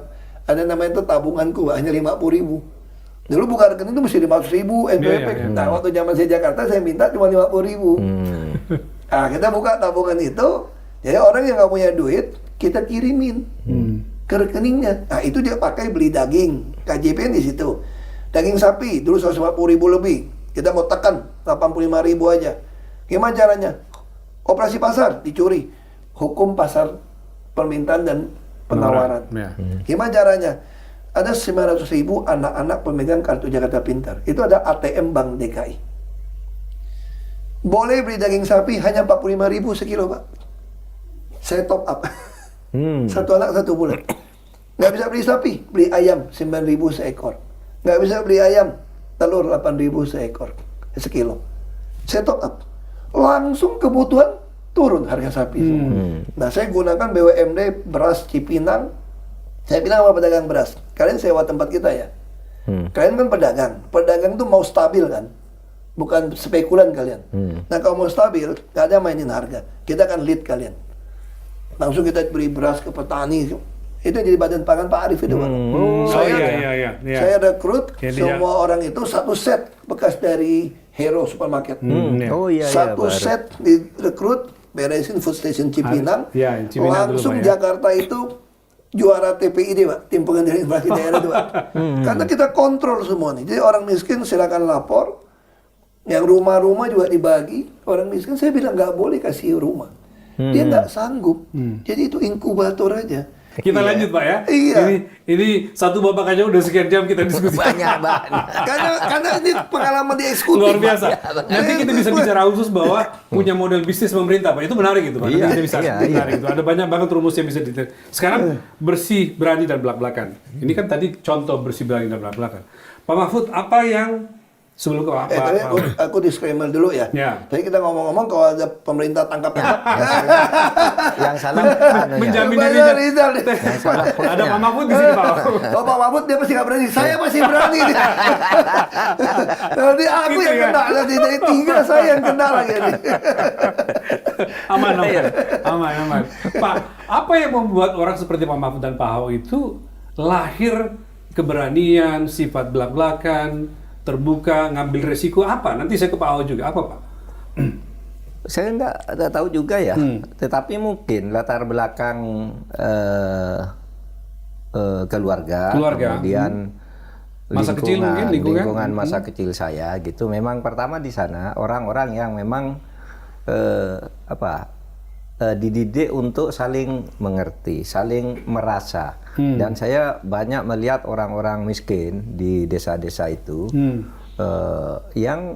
ada namanya itu tabunganku, Pak, hanya 50.000. Dulu buka rekening itu mesti 500.000 NPWP. Iya. Nah, waktu zaman saya Jakarta, saya minta cuma 50.000. Nah, kita buka tabungan itu, jadi orang yang nggak punya duit, kita kirimin ke rekeningnya. Nah, itu dia pakai beli daging, KJP di situ. Daging sapi, dulu 150.000 lebih. Kita mau tekan 85.000 aja. Gimana caranya? Operasi pasar, dicuri. Hukum pasar permintaan dan penawaran. Ya. Gimana caranya? Ada 900.000 anak-anak pemegang kartu Jakarta Pintar. Itu ada ATM Bank DKI. Boleh beli daging sapi hanya 45.000 sekilo, Pak. Saya top up. Satu anak 1 bulan. Nggak bisa beli sapi, beli ayam 9.000 seekor. Nggak bisa beli ayam, telur 8.000 seekor, sekilo. Saya top up. Langsung kebutuhan turun harga sapi semua. Nah, saya gunakan BUMD beras Cipinang. Saya bilang sama pedagang beras, kalian sewa tempat kita ya. Kalian kan pedagang. Pedagang tuh mau stabil kan. Bukan spekulan kalian. Nah, kalau mau stabil, nggak ada mainin harga. Kita akan lead kalian. Langsung kita beri beras ke petani. Itu jadi badan pangan Pak Arief itu, Pak. Iya. Saya rekrut Ya, dia- semua orang itu satu set bekas dari Hero Supermarket. Iya. Oh iya, Satu baru. set direkrut, beresin food station Cipinang. Ya, Cipinang dulu, langsung Pak, ya. Jakarta itu juara TPID, Pak, tim pengendalian inflasi daerah itu, Pak. Karena kita kontrol semua nih. Jadi orang miskin silakan lapor. Yang rumah-rumah juga dibagi. Orang miskin saya bilang nggak boleh kasih rumah. Dia nggak sanggup. Jadi itu inkubator aja. Kita lanjut Pak ya. Iya. Ini satu babak aja udah sekian jam kita diskusi. Banyak. karena ini pengalaman di eksekutif, Luar Pak. biasa. Nanti kita bisa bicara khusus bahwa punya model bisnis pemerintah, Pak. Itu menarik gitu, Pak. Nanti Iya, kita bisa iya, menarik itu. Ada banyak banget rumus yang bisa Sekarang bersih, berani dan belak-belakan. Ini kan tadi contoh bersih, berani dan belak-belakan. Pak Mahfud, apa yang sebelum ke Pak Tapi aku disclaimer dulu ya. Ya. Tadi kita ngomong-ngomong kalau ada pemerintah tangkap-tangkap. Yang salah anunya. menjamin Coba dirinya. Rizal deh. Yang salah Ada hostnya. Pak Mahfud di sini, Pak. Oh, Pak Mahfud dia pasti nggak berani. Saya masih berani. Nanti aku Gitu yang ya? kena. Nanti dari 3 saya yang kena lagi. Aman. Aman. Pak, apa yang membuat orang seperti Pak Mahfud dan Pak Ahok itu lahir keberanian, sifat belak-belakan, terbuka, ngambil resiko apa? Nanti saya ke Pak Ahok juga. Apa, Pak? Saya nggak tahu juga ya, tetapi mungkin latar belakang keluarga, kemudian Masa kecil mungkin, lingkungan. masa kecil saya gitu. Memang pertama di sana orang-orang yang memang dididik untuk saling mengerti, saling merasa. Dan saya banyak melihat orang-orang miskin di desa-desa itu yang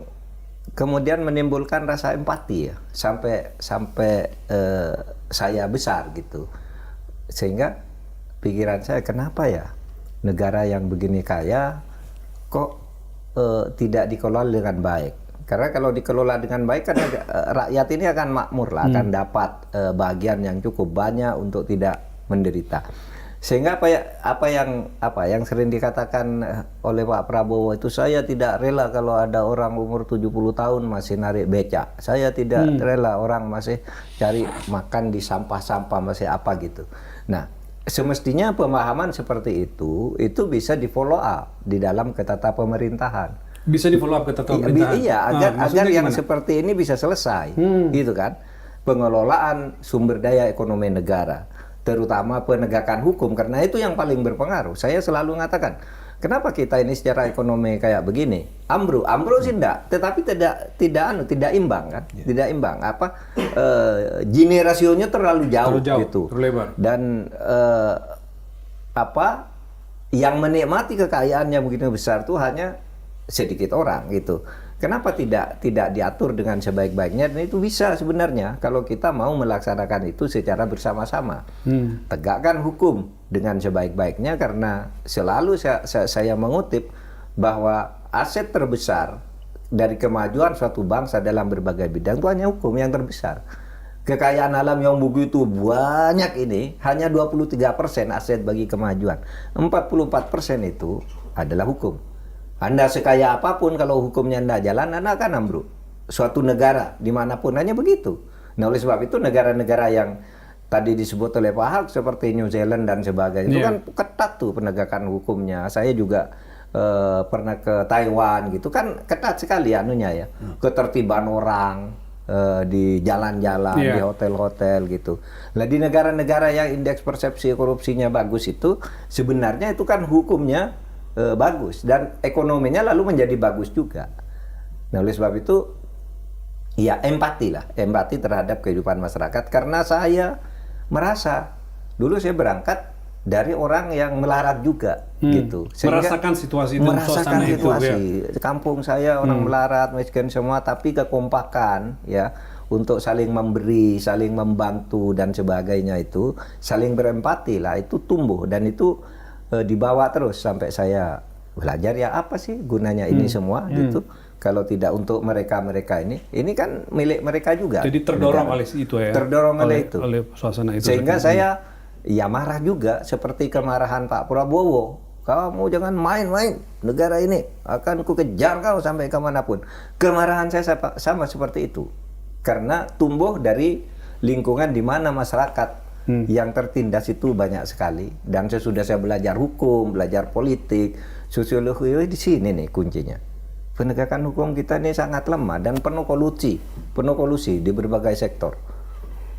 kemudian menimbulkan rasa empati ya sampai saya besar gitu, sehingga pikiran saya kenapa ya negara yang begini kaya kok tidak dikelola dengan baik. Karena kalau dikelola dengan baik kan rakyat ini akan makmur lah, akan dapat bagian yang cukup banyak untuk tidak menderita. Sehingga apa yang sering dikatakan oleh Pak Prabowo itu, saya tidak rela kalau ada orang umur 70 tahun masih narik becak. Saya tidak rela orang masih cari makan di sampah-sampah, masih apa gitu. Nah, semestinya pemahaman seperti itu bisa di-follow up di dalam ketata pemerintahan. Bisa di-follow up ketata pemerintahan? Iya, agar yang gimana? seperti ini bisa selesai, gitu kan. Pengelolaan sumber daya ekonomi negara, terutama penegakan hukum, karena itu yang paling berpengaruh. Saya selalu mengatakan, kenapa kita ini secara ekonomi kayak begini? Ambruk sih enggak, tetapi tidak imbang kan? Tidak imbang. Gini rasionya terlalu jauh gitu. Terlebar. Dan yang menikmati kekayaannya begitu besar tuh hanya sedikit orang gitu. Kenapa tidak diatur dengan sebaik-baiknya? Dan itu bisa sebenarnya kalau kita mau melaksanakan itu secara bersama-sama. Tegakkan hukum dengan sebaik-baiknya, karena selalu saya mengutip bahwa aset terbesar dari kemajuan suatu bangsa dalam berbagai bidang itu hanya hukum yang terbesar. Kekayaan alam yang begitu banyak ini hanya 23% aset bagi kemajuan. 44% itu adalah hukum. Anda sekaya apapun kalau hukumnya tidak jalan, Anda akan ambruk. Suatu negara dimanapun hanya begitu. Nah, oleh sebab itu negara-negara yang tadi disebut oleh Pak Ahok seperti New Zealand dan sebagainya itu kan ketat tuh penegakan hukumnya. Saya juga pernah ke Taiwan gitu kan, ketat sekali anunya ya. Ketertiban orang di jalan-jalan, di hotel-hotel gitu. Nah, di negara-negara yang indeks persepsi korupsinya bagus itu sebenarnya itu kan hukumnya bagus dan ekonominya lalu menjadi bagus juga. Nah, oleh sebab itu ya empati terhadap kehidupan masyarakat, karena saya merasa dulu saya berangkat dari orang yang melarat juga gitu. Sehingga merasakan situasi itu, merasakan situasi. itu, ya. Kampung saya orang melarat, miskin semua, tapi kekompakan ya untuk saling memberi, saling membantu dan sebagainya itu, saling berempati lah, itu tumbuh dan itu dibawa terus sampai saya belajar ya apa sih gunanya ini semua gitu. Kalau tidak untuk mereka ini kan milik mereka juga. Jadi terdorong oleh itu ya. Terdorong oleh itu. Oleh suasana itu. Sehingga saya ya marah juga seperti kemarahan Pak Prabowo. Kamu jangan main-main negara ini, akan ku kejar kau sampai kemanapun. Kemarahan saya sama seperti itu. Karena tumbuh dari lingkungan di mana masyarakat yang tertindas itu banyak sekali. Dan sesudah saya belajar hukum, belajar politik, sosiologi, di sini nih kuncinya. Penegakan hukum kita ini sangat lemah dan penuh kolusi di berbagai sektor.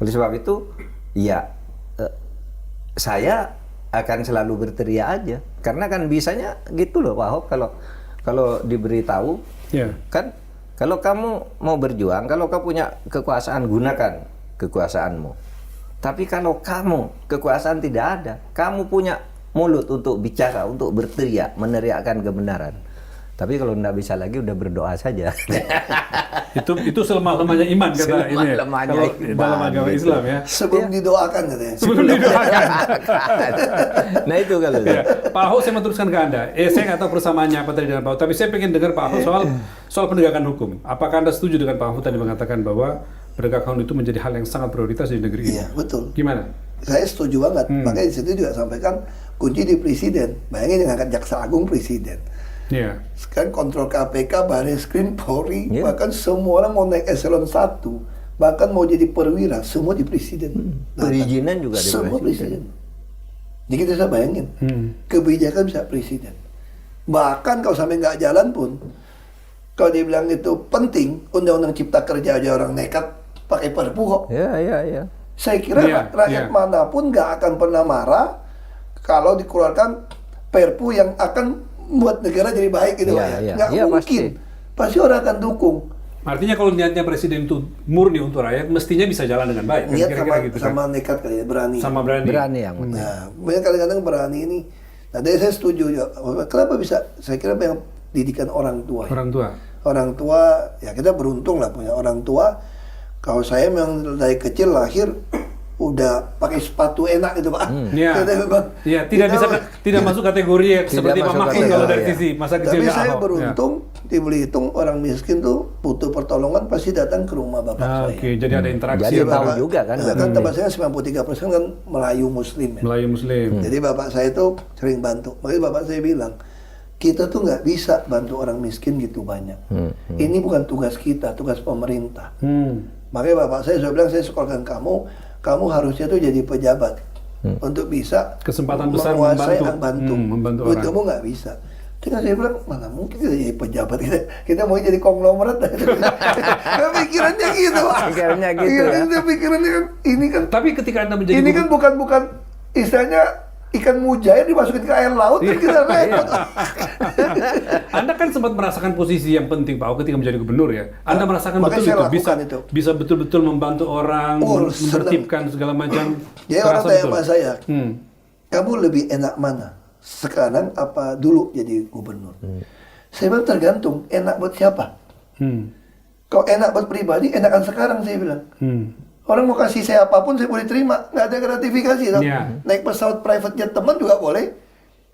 Oleh sebab itu, ya saya akan selalu berteriak aja. Karena kan bisanya gitu loh Pak Ahok, kalau diberitahu, kan kalau kamu mau berjuang, kalau kamu punya kekuasaan, gunakan kekuasaanmu. Tapi kalau kamu kekuasaan tidak ada, kamu punya mulut untuk bicara, untuk berteriak, meneriakkan kebenaran. Tapi kalau nggak bisa lagi udah berdoa saja. Itu selemah-lemahnya iman kata ini. Selemah-lemahnya Kalau iman, dalam agama gitu. Islam ya. Sebelum didoakan katanya. Sebelum didoakan. Nah itu kalau Ya, Pak Ahok saya mau teruskan ke Anda. Saya nggak tahu persamaannya apa tadi dengan Pak Ahok, tapi saya pengen dengar Pak Ahok soal penegakan hukum. Apakah Anda setuju dengan Pak Ahok tadi mengatakan bahwa penegakan hukum itu menjadi hal yang sangat prioritas di negeri ini? Iya, betul. Gimana? Saya setuju banget. Makanya di situ juga sampaikan kunci di presiden. Bayangin yang angkat jaksa agung presiden. Iya. Sekarang kontrol KPK, Barreskrim, Polri, Iya. bahkan semua orang mau naik eselon 1, bahkan mau jadi perwira, semua di presiden. perizinan juga di Semua presiden. Jadi kita bisa bayangin, kebijakan bisa presiden. Bahkan kalau sampai nggak jalan pun, kalau dibilang itu penting, undang-undang cipta kerja aja orang nekat pakai perpu kok. Iya. Saya kira Iya, rakyat iya. manapun nggak akan pernah marah kalau dikeluarkan perpu yang akan buat negara jadi baik gitu Iya, Pak ya. iya. Nggak Iya, mungkin. Pasti orang akan dukung. Artinya kalau niatnya presiden itu murni untuk rakyat, mestinya bisa jalan dengan baik. Kan? Niat Kira-kira sama, gitu, sama kan? nekat kali ya, berani. Sama berani. Berani yang Nah, banyak kadang-kadang berani ini. Nah, dari saya setuju ya. Kenapa bisa? Saya kira yang didikan orang tua. Ya. Orang tua. Orang tua, ya kita beruntung lah punya orang tua. Kalau saya memang dari kecil lahir udah pakai sepatu enak gitu Pak. Iya. Kita memang- Iya, tidak kita- bisa tidak masuk kategori yang Tidak seperti Pak masuk Mahfud kategori, kalau dari iya. sisi masa Tapi kecilnya saya Ahok. beruntung di Belitung orang miskin tuh butuh pertolongan pasti datang ke rumah bapak Ah, saya. Oke, jadi ada interaksi. Jadi ya, tahu Pak. juga kan Nah, berarti. kan tempat saya 93% kan Melayu Muslim ya. Melayu Muslim. Jadi bapak saya itu sering bantu. Makanya bapak saya bilang, kita tuh nggak bisa bantu orang miskin gitu banyak. Ini bukan tugas kita, tugas pemerintah. Makanya bapak saya bilang, saya sekolahkan kamu harusnya tuh jadi pejabat untuk bisa Kesempatan besar menguasai membantu. Membantu Buat orang. kamu nggak bisa. Terus saya bilang, mana mungkin kita jadi pejabat, kita mau jadi konglomerat. Pikirannya gitu Pak. Pikirannya gitu ya. Pikirannya kan, ini kan Tapi ketika Anda menjadi ini kan bukan istilahnya ikan mujair dimasukin ke air laut kan kita repot. Anda kan sempat merasakan posisi yang penting Pak Ahok ketika menjadi gubernur ya. Anda merasakan Makanya betul saya itu lakukan itu. bisa betul-betul membantu orang, Oh, menertibkan segala macam. Jadi orang Terasa tanya betul. sama saya, Hmm. kamu lebih enak mana? Sekarang apa dulu jadi gubernur? Saya bilang tergantung, enak buat siapa? Hmm. Kalau enak buat pribadi, enakan sekarang saya bilang. Orang mau kasih saya apapun saya boleh terima, nggak ada gratifikasi. Toh. Iya. Naik pesawat private jet teman juga boleh.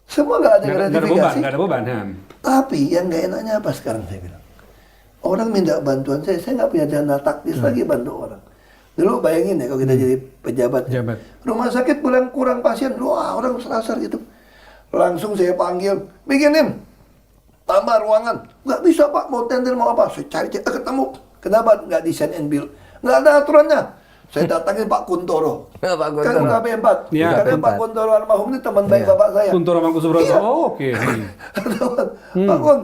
Semua nggak ada Nggak ada beban, gratifikasi. nggak ada beban. Han. Tapi yang nggak enaknya apa sekarang saya bilang? Orang minta bantuan saya nggak punya dana taktis lagi bantu orang. Dulu bayangin ya kalau kita jadi pejabat. ya. Pejabat. Rumah sakit bilang kurang pasien, wah orang serasar gitu. Langsung saya panggil, bikinin tambah ruangan. Nggak bisa Pak, mau tender mau apa? Saya cari ketemu. Kenapa nggak desain and build? Nggak ada aturannya. Saya datangin Pak Kuntoro. Ya, Pak Kan Kuntoro. UKP 4. Iya, Karena Pak UKP 4. Kuntoro almarhum ini teman baik bapak saya. Kuntoro Mangkusubroto. Iya. Oh, oke. Pak Kun,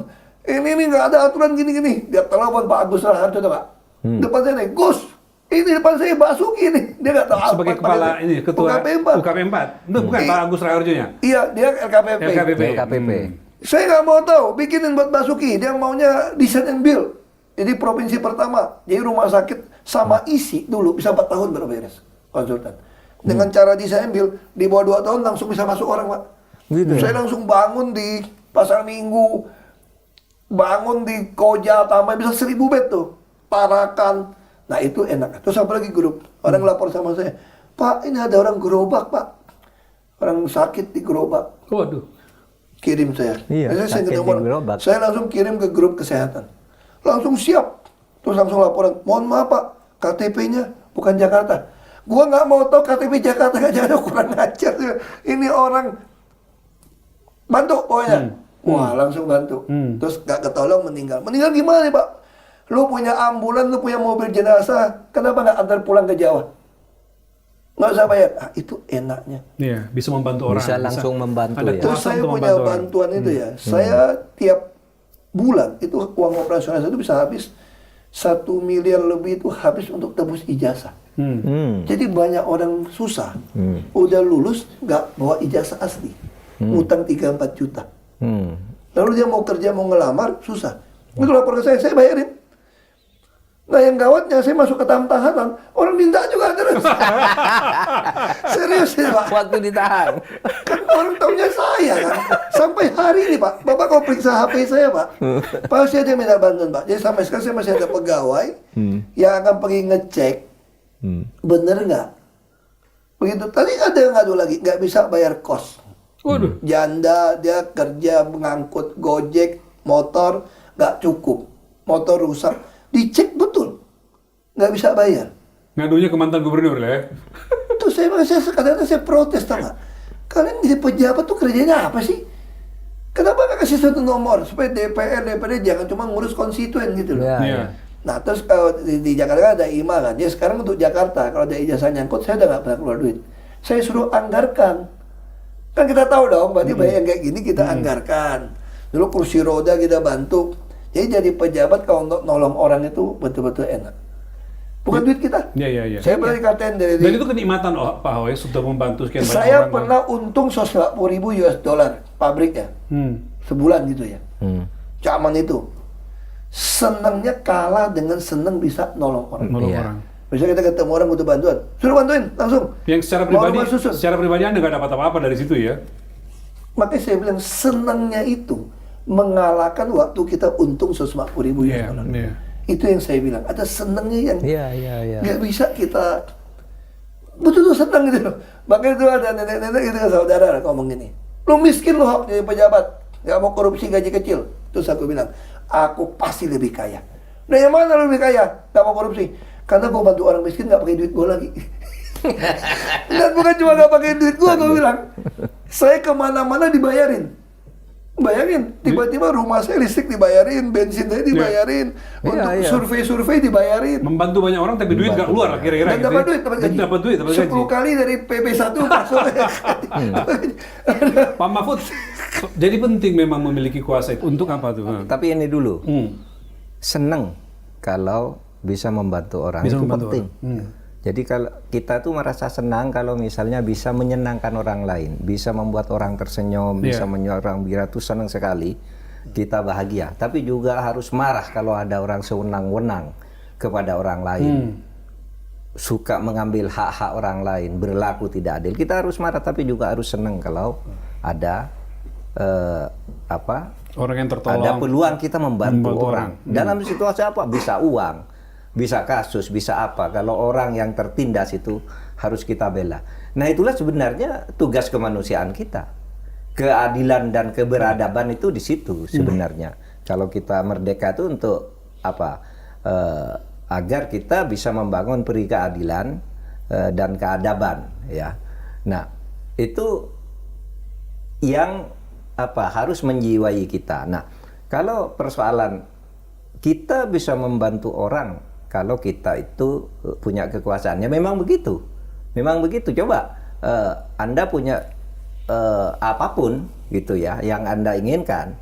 ini nggak ada aturan gini-gini. Dia telepon Pak Agus Raharjo tuh Pak. Depan saya nih, Gus, ini depan saya Basuki nih. Dia nggak tahu Sebagai apa. kepala ini ketua UKP 4. UKP 4. Itu bukan Pak Agus Raharjo-nya. Iya, dia LKPP. LKPP. LKPP. Saya nggak mau tahu, bikinin buat Basuki. Dia maunya desain and build. Jadi provinsi pertama, jadi rumah sakit sama isi dulu bisa 4 tahun baru beres konsultan. Dengan cara desain and build, di bawah 2 tahun langsung bisa masuk orang Pak. Gitu ya? Saya langsung bangun di Pasar Minggu, bangun di Koja, tambah bisa 1000 bed tuh. Parakan. Nah itu enak. Terus apa lagi grup? Orang lapor sama saya, Pak ini ada orang gerobak Pak. Orang sakit di gerobak. Waduh. Kirim saya. Iya, Biasanya saya sakit ketemu di orang. gerobak. Saya langsung kirim ke grup kesehatan. Langsung siap. Terus langsung laporan, mohon maaf Pak, KTP-nya bukan Jakarta. Gua nggak mau tahu KTP Jakarta, nggak jadi kurang ajar. Ini orang bantu pokoknya. Wah langsung bantu. Terus nggak ketolong meninggal. Meninggal gimana nih Pak? Lu punya ambulan, lu punya mobil jenazah, kenapa nggak antar pulang ke Jawa? Nggak usah bayar. Ah, itu enaknya. Iya, bisa membantu orang. Bisa langsung membantu ada ya. Terus kuasa saya untuk punya membantu orang. bantuan itu ya. Saya tiap bulan itu uang operasional saya itu bisa habis 1 miliar lebih itu habis untuk tebus ijazah. Jadi banyak orang susah, udah lulus nggak bawa ijazah asli, utang 3-4 juta. Lalu dia mau kerja mau ngelamar susah, itu lapor ke saya bayarin. Nah Nah yang gawatnya saya masuk ke tahanan, orang minta juga terus. Serius ya Pak. Waktu ditahan. Kan orang taunya saya kan. Sampai hari ini Pak, Bapak kalau periksa HP saya Pak, pasti ada yang minta bantuan Pak. Jadi sampai sekarang saya masih ada pegawai yang akan pergi ngecek, bener nggak? Begitu. Tadi ada yang ngadu lagi, nggak bisa bayar kos. Waduh. Janda, dia kerja mengangkut Gojek, motor, nggak cukup. Motor rusak, dicek betul. Nggak bisa bayar. Ngadunya ke mantan gubernur lah ya. Terus kadang-kadang saya protes, tau nggak? Kalian jadi pejabat tuh kerjanya apa sih? Kenapa nggak kasih satu nomor supaya DPD jangan cuma ngurus konstituen gitu loh. Ya, Iya. ya. Nah terus kalau di Jakarta kan ada IMA kan. Dia sekarang untuk Jakarta kalau ada ijazah nyangkut saya udah nggak pernah keluar duit. Saya suruh anggarkan. Kan kita tahu dong, berarti bayar yang kayak gini kita anggarkan. Dulu kursi roda kita bantu. Jadi jadi pejabat kalau untuk nolong orang itu betul-betul enak. Bukan duit kita. Iya. Saya pernah dikatain dari Dan itu kenikmatan Pak Ahoy sudah membantu sekian banyak saya orang. pernah untung 140.000 US dollar pabriknya sebulan gitu ya. Zaman itu senangnya kalah dengan senang bisa nolong orang. Nolong Iya. orang. Misalnya kita ketemu orang butuh bantuan, suruh bantuin langsung. Yang secara Mau pribadi, rumah susun. secara pribadi Anda nggak dapat apa-apa dari situ ya? Makanya saya bilang senangnya itu mengalahkan waktu kita untung 140.000 US Iya, dollar. iya. Itu yang saya bilang. Ada senangnya yang Iya. nggak bisa kita betul-betul senang gitu loh. Makanya itu ada nenek-nenek gitu kan saudara ngomong gini, lu miskin lu Hok, jadi pejabat, nggak mau korupsi gaji kecil. Terus aku bilang, aku pasti lebih kaya. Nah yang mana lu lebih kaya? Nggak mau korupsi. Karena gua bantu orang miskin nggak pakai duit gua lagi. Dan bukan cuma nggak pakai duit gua bilang, saya kemana-mana dibayarin. Bayangin, tiba-tiba rumah saya listrik dibayarin, bensin saya dibayarin, untuk Iya. survei-survei dibayarin. Membantu banyak orang tapi duit nggak keluar kira-kira. Dan gitu dapat ya. duit, dapat Dan gaji. dapat duit, dapat gaji. 10 kali dari PP1 masuk. Pak Mahfud, jadi penting memang memiliki kuasa itu. Untuk apa tuh? Tapi ini dulu, Hmm. seneng kalau bisa membantu orang Bisa itu membantu penting. orang. Jadi kalau kita tuh merasa senang kalau misalnya bisa menyenangkan orang lain, bisa membuat orang tersenyum, bisa membuat orang bira tuh senang sekali. Kita bahagia. Tapi juga harus marah kalau ada orang sewenang-wenang kepada orang lain. Suka mengambil hak-hak orang lain, berlaku tidak adil. Kita harus marah tapi juga harus senang kalau ada Orang yang tertolong. ada peluang kita membantu Membantu orang. orang. Dalam situasi apa? Bisa uang, bisa kasus, bisa apa. Kalau orang yang tertindas itu harus kita bela. Nah itulah sebenarnya tugas kemanusiaan kita. Keadilan dan keberadaban itu di situ sebenarnya. Kalau kita merdeka itu untuk apa? Agar kita bisa membangun peri keadilan dan keadaban. Ya. Nah itu yang harus menjiwai kita. Nah kalau persoalan kita bisa membantu orang kalau kita itu punya kekuasaan, ya memang begitu. Coba Anda punya apapun gitu ya yang Anda inginkan,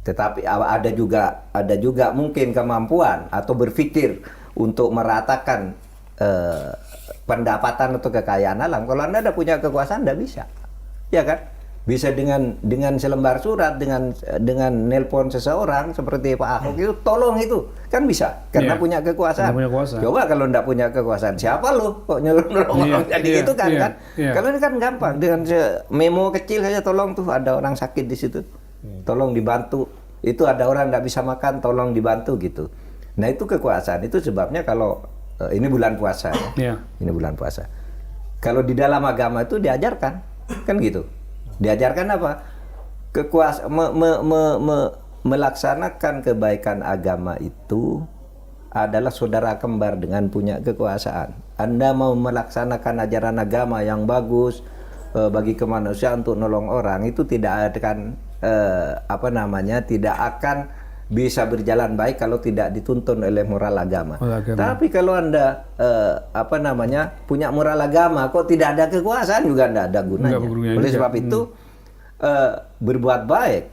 tetapi ada juga mungkin kemampuan atau berpikir untuk meratakan pendapatan atau kekayaan alam. Kalau Anda ada punya kekuasaan, Anda bisa, ya kan? Bisa dengan selembar surat, dengan nelpon seseorang seperti Pak Ahok itu, tolong itu kan bisa karena punya kekuasaan. Punya kuasa. Coba kalau ndak punya kekuasaan, siapa lu kok nyuruh orang jadi itu kan? Kalau ini kan gampang, dengan memo kecil saja, tolong tuh ada orang sakit di situ, tolong dibantu. Itu ada orang ndak bisa makan, tolong dibantu gitu. Nah itu kekuasaan. Itu sebabnya kalau ini bulan puasa ya. Ini bulan puasa. Kalau di dalam agama itu diajarkan kan gitu. Diajarkan apa? Melaksanakan kebaikan agama itu adalah saudara kembar dengan punya kekuasaan. Anda mau melaksanakan ajaran agama yang bagus bagi kemanusiaan untuk nolong orang, itu tidak akan tidak akan bisa berjalan baik kalau tidak dituntun oleh moral agama. Tapi kalau Anda punya moral agama kok tidak ada kekuasaan, juga tidak ada gunanya. Oleh sebab itu berbuat baik,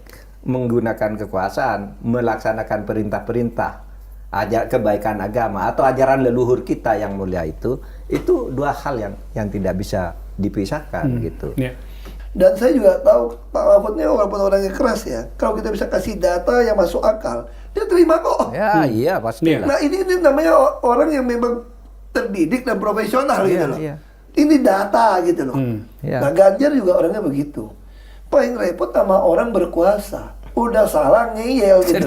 menggunakan kekuasaan, melaksanakan perintah-perintah kebaikan agama atau ajaran leluhur kita yang mulia itu dua hal yang tidak bisa dipisahkan gitu. Dan saya juga tahu Pak Mahfud ini walaupun orangnya keras ya, kalau kita bisa kasih data yang masuk akal, dia terima kok. Ya, iya pasti. Nah ini namanya orang yang memang terdidik dan profesional gitu loh. Iya. Ini data gitu loh. Iya. Nah Ganjar juga orangnya begitu. Paling repot sama orang berkuasa. Udah salah ngeyel gitu.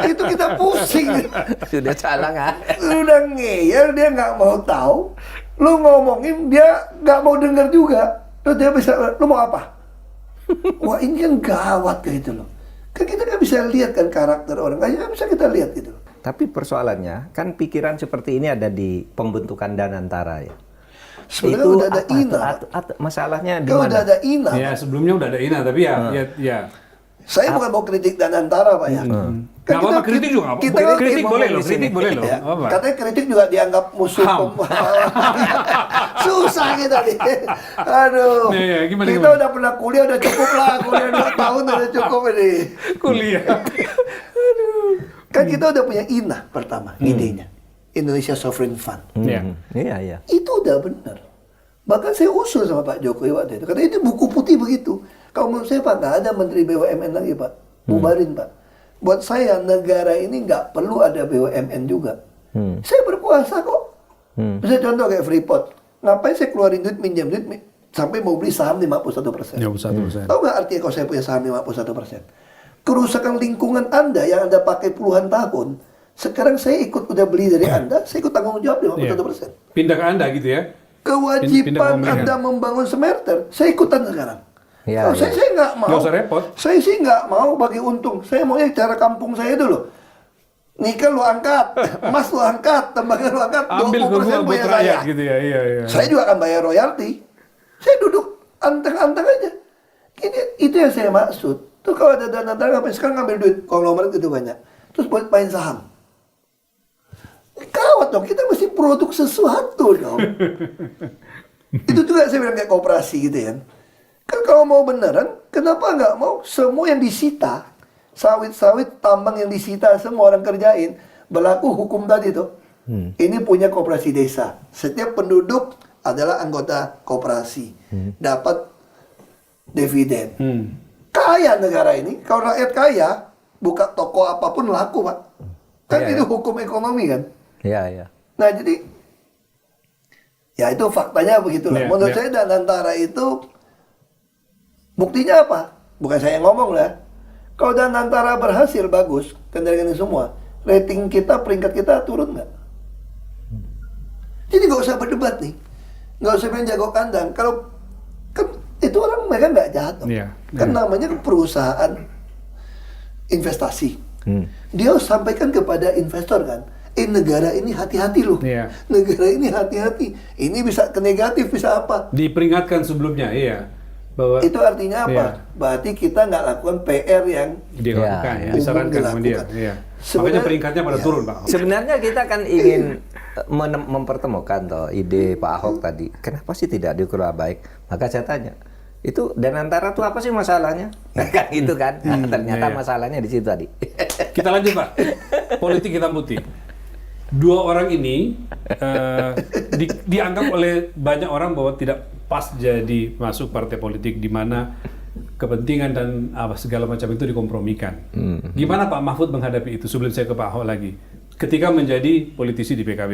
Itu kita pusing. Sudah salah kan? Udah ngeyel dia nggak mau tahu. Lu ngomongin dia nggak mau denger juga. Terus dia bisa, lu mau apa? Wah ini kan gawat kayak gitu loh. Kan kita nggak bisa lihat kan karakter orang. Nggak bisa kita lihat gitu loh. Tapi persoalannya kan pikiran seperti ini ada di pembentukan Danantara ya. Sebenarnya Itu udah ada apa INA. masalahnya di Kalau mana? udah ada INA. Ya sebelumnya udah ada INA tapi ya. Saya bukan mau kritik Danantara Pak ya. Nggak apa-apa, kritik juga nggak apa-apa. Kritik boleh loh, kritik boleh loh. Ya, Apa? katanya kritik juga dianggap musuh. Ham. Susah kita nih. Aduh. Ya, gimana, kita gimana? udah pernah kuliah, udah cukup lah. Kuliah 2 tahun udah cukup ini. Kuliah. Kan kita udah punya INA pertama, idenya. Indonesia Sovereign Fund. Iya. Iya. Itu udah benar. Bahkan saya usul sama Pak Jokowi waktu itu. Karena itu buku putih begitu. Kalau menurut saya Pak, nggak ada Menteri BUMN lagi Pak. Bubarin Pak. Buat saya negara ini nggak perlu ada BUMN juga. Saya berkuasa kok. Misalnya contoh kayak Freeport. Ngapain saya keluarin duit, minjam duit, sampai mau beli saham 51%. Ya, 1%. Tahu nggak artinya kalau saya punya saham 51%? Kerusakan lingkungan Anda yang Anda pakai puluhan tahun, sekarang saya ikut udah beli dari Anda, saya ikut tanggung jawab 51%. Pindah ke Anda gitu ya. Pindah Kewajiban ke Anda membangun smelter, saya ikutan sekarang. Ya, Kalau saya nggak mau. Nggak usah repot. Saya sih nggak mau bagi untung. Saya maunya cara kampung saya dulu. Nikel lu angkat, emas lu angkat, tembaga lu angkat, Ambil 20% buat punya rakyat saya. gitu ya. Iya. Saya juga akan bayar royalti. Saya duduk anteng-anteng aja. Itu yang saya maksud. Tuh kalau ada dana ngapain sekarang ngambil duit konglomerat itu banyak. Terus buat main saham. Kawat dong, kita mesti produk sesuatu dong. Itu juga saya bilang kayak koperasi gitu ya. Kan kalau mau beneran, kenapa nggak mau semua yang disita, sawit-sawit, tambang yang disita, semua orang kerjain, berlaku hukum tadi tuh. Ini punya koperasi desa. Setiap penduduk adalah anggota koperasi. Dapat dividen. Kaya negara ini. Kalau rakyat kaya, buka toko apapun laku, Pak. Kan Iya, itu hukum ekonomi kan. Iya. Nah, jadi ya itu faktanya begitulah. Iya, Menurut iya. saya Danantara itu buktinya apa? Bukan saya yang ngomong lah. Kalau Danantara berhasil bagus, kendalikan ini semua, rating kita, peringkat kita turun nggak? Jadi nggak usah berdebat nih, nggak usah main jago kandang. Kalau kan itu orang mereka nggak jahat dong. Iya, Kan namanya perusahaan investasi. Dia harus sampaikan kepada investor kan, negara ini hati-hati loh. Iya. Negara ini hati-hati. Ini bisa ke negatif, bisa apa? Diperingatkan sebelumnya, iya. Bahwa Itu artinya apa? Iya. Berarti kita nggak lakukan PR yang dilakukan, Iya, ya, disarankan sama dia. dilakukan. Iya. Sebenarnya- Makanya peringkatnya pada iya. turun, Pak. Sebenarnya kita kan ingin mempertemukan toh ide Pak Ahok tadi. Kenapa sih tidak dikelola baik? Maka saya tanya, itu Danantara tuh apa sih masalahnya? Kan gitu kan? Ternyata iya. masalahnya di situ tadi. Kita lanjut, Pak. Politik hitam putih. Dua orang ini dianggap oleh banyak orang bahwa tidak pas jadi masuk partai politik di mana kepentingan dan segala macam itu dikompromikan. Gimana Pak Mahfud menghadapi itu sebelum saya ke Pak Ahok lagi? Ketika menjadi politisi di PKB,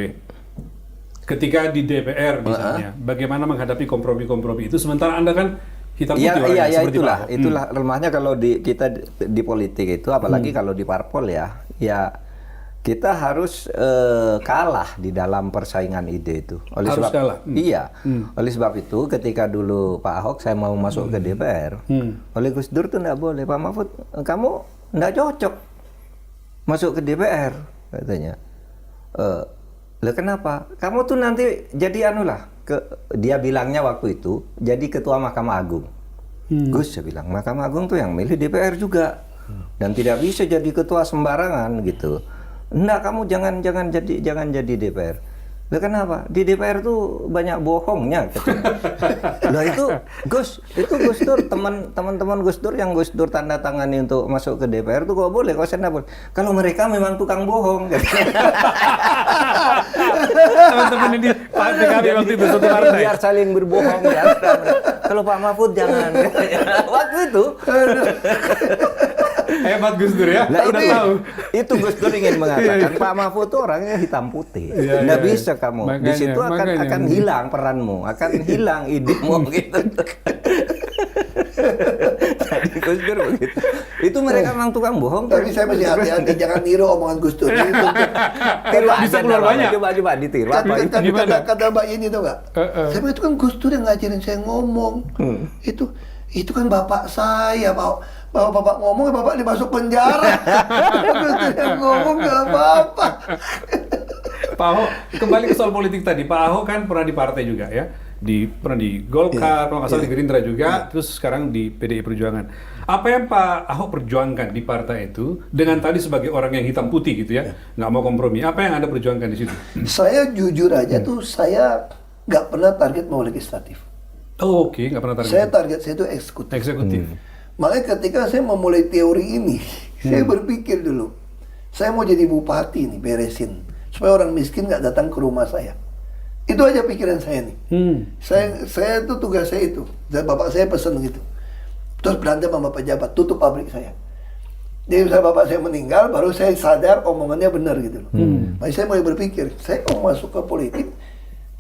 ketika di DPR misalnya, bagaimana menghadapi kompromi-kompromi itu? Sementara Anda kan hitam putih orangnya Iya, seperti Pak Ahok. itulah lemahnya kalau kita di politik itu, apalagi kalau di parpol ya kita harus kalah di dalam persaingan ide itu. Harus kalah. Iya. Oleh sebab itu ketika dulu Pak Ahok saya mau masuk ke DPR, oleh Gus Dur tuh nggak boleh. Pak Mahfud, kamu nggak cocok masuk ke DPR katanya. Lah kenapa? Kamu tuh nanti jadi dia bilangnya waktu itu jadi ketua Mahkamah Agung. Gus, saya bilang Mahkamah Agung tuh yang milih DPR juga dan tidak bisa jadi ketua sembarangan gitu. Enggak, kamu jangan jadi DPR. Lah kenapa? Di DPR tuh banyak bohongnya. Lah itu Gus Dur, teman-teman Gus Dur yang Gus Dur tanda tangani untuk masuk ke DPR tuh kok boleh, kok saya boleh. Kalau mereka memang tukang bohong. Teman-teman Walaupun ini PKB waktu itu satu partai. Biar saling berbohong ya. Kalau Pak Mahfud jangan. Waktu itu. Hebat Gus Dur ya. Nah, Udah tahu. itu Gus Dur ingin mengatakan Pak Mahfud itu orangnya hitam putih. Nggak bisa kamu. Di Makanya, situ akan hilang peranmu, akan hilang idemu gitu. Jadi Gus Dur begitu. Itu mereka memang tukang bohong. Tapi saya masih hati-hati, jangan niru omongan Gus Dur. Tiru Bisa aja keluar namanya. banyak. Coba ditiru apa itu? Kata Mbak ini tuh nggak? Saya bilang, itu kan Gus Dur yang ngajarin saya ngomong. Itu kan bapak saya, Pak. Bapak ngomong, bapak dimasuk penjara. Gus Dur yang ngomong nggak apa-apa. Pak Ahok, kembali ke soal politik tadi. Pak Ahok kan pernah di partai juga ya. Pernah di Golkar, kalau nggak salah di Gerindra juga, terus sekarang di PDI Perjuangan. Apa yang Pak Ahok perjuangkan di partai itu, dengan tadi sebagai orang yang hitam putih gitu ya, nggak mau kompromi, apa yang Anda perjuangkan di situ? Saya jujur aja tuh, saya nggak pernah target mau legislatif. Oh, oke, nggak pernah target. Target saya itu eksekutif. Eksekutif. Makanya ketika saya memulai teori ini, saya berpikir dulu, saya mau jadi bupati nih, beresin. Supaya orang miskin nggak datang ke rumah saya. Itu aja pikiran saya nih. Saya tuh tugas saya itu. Dan bapak saya pesan gitu. Terus berantem sama pejabat, tutup pabrik saya. Jadi misalnya bapak saya meninggal, baru saya sadar omongannya benar gitu loh. Makanya saya mulai berpikir, saya mau masuk ke politik,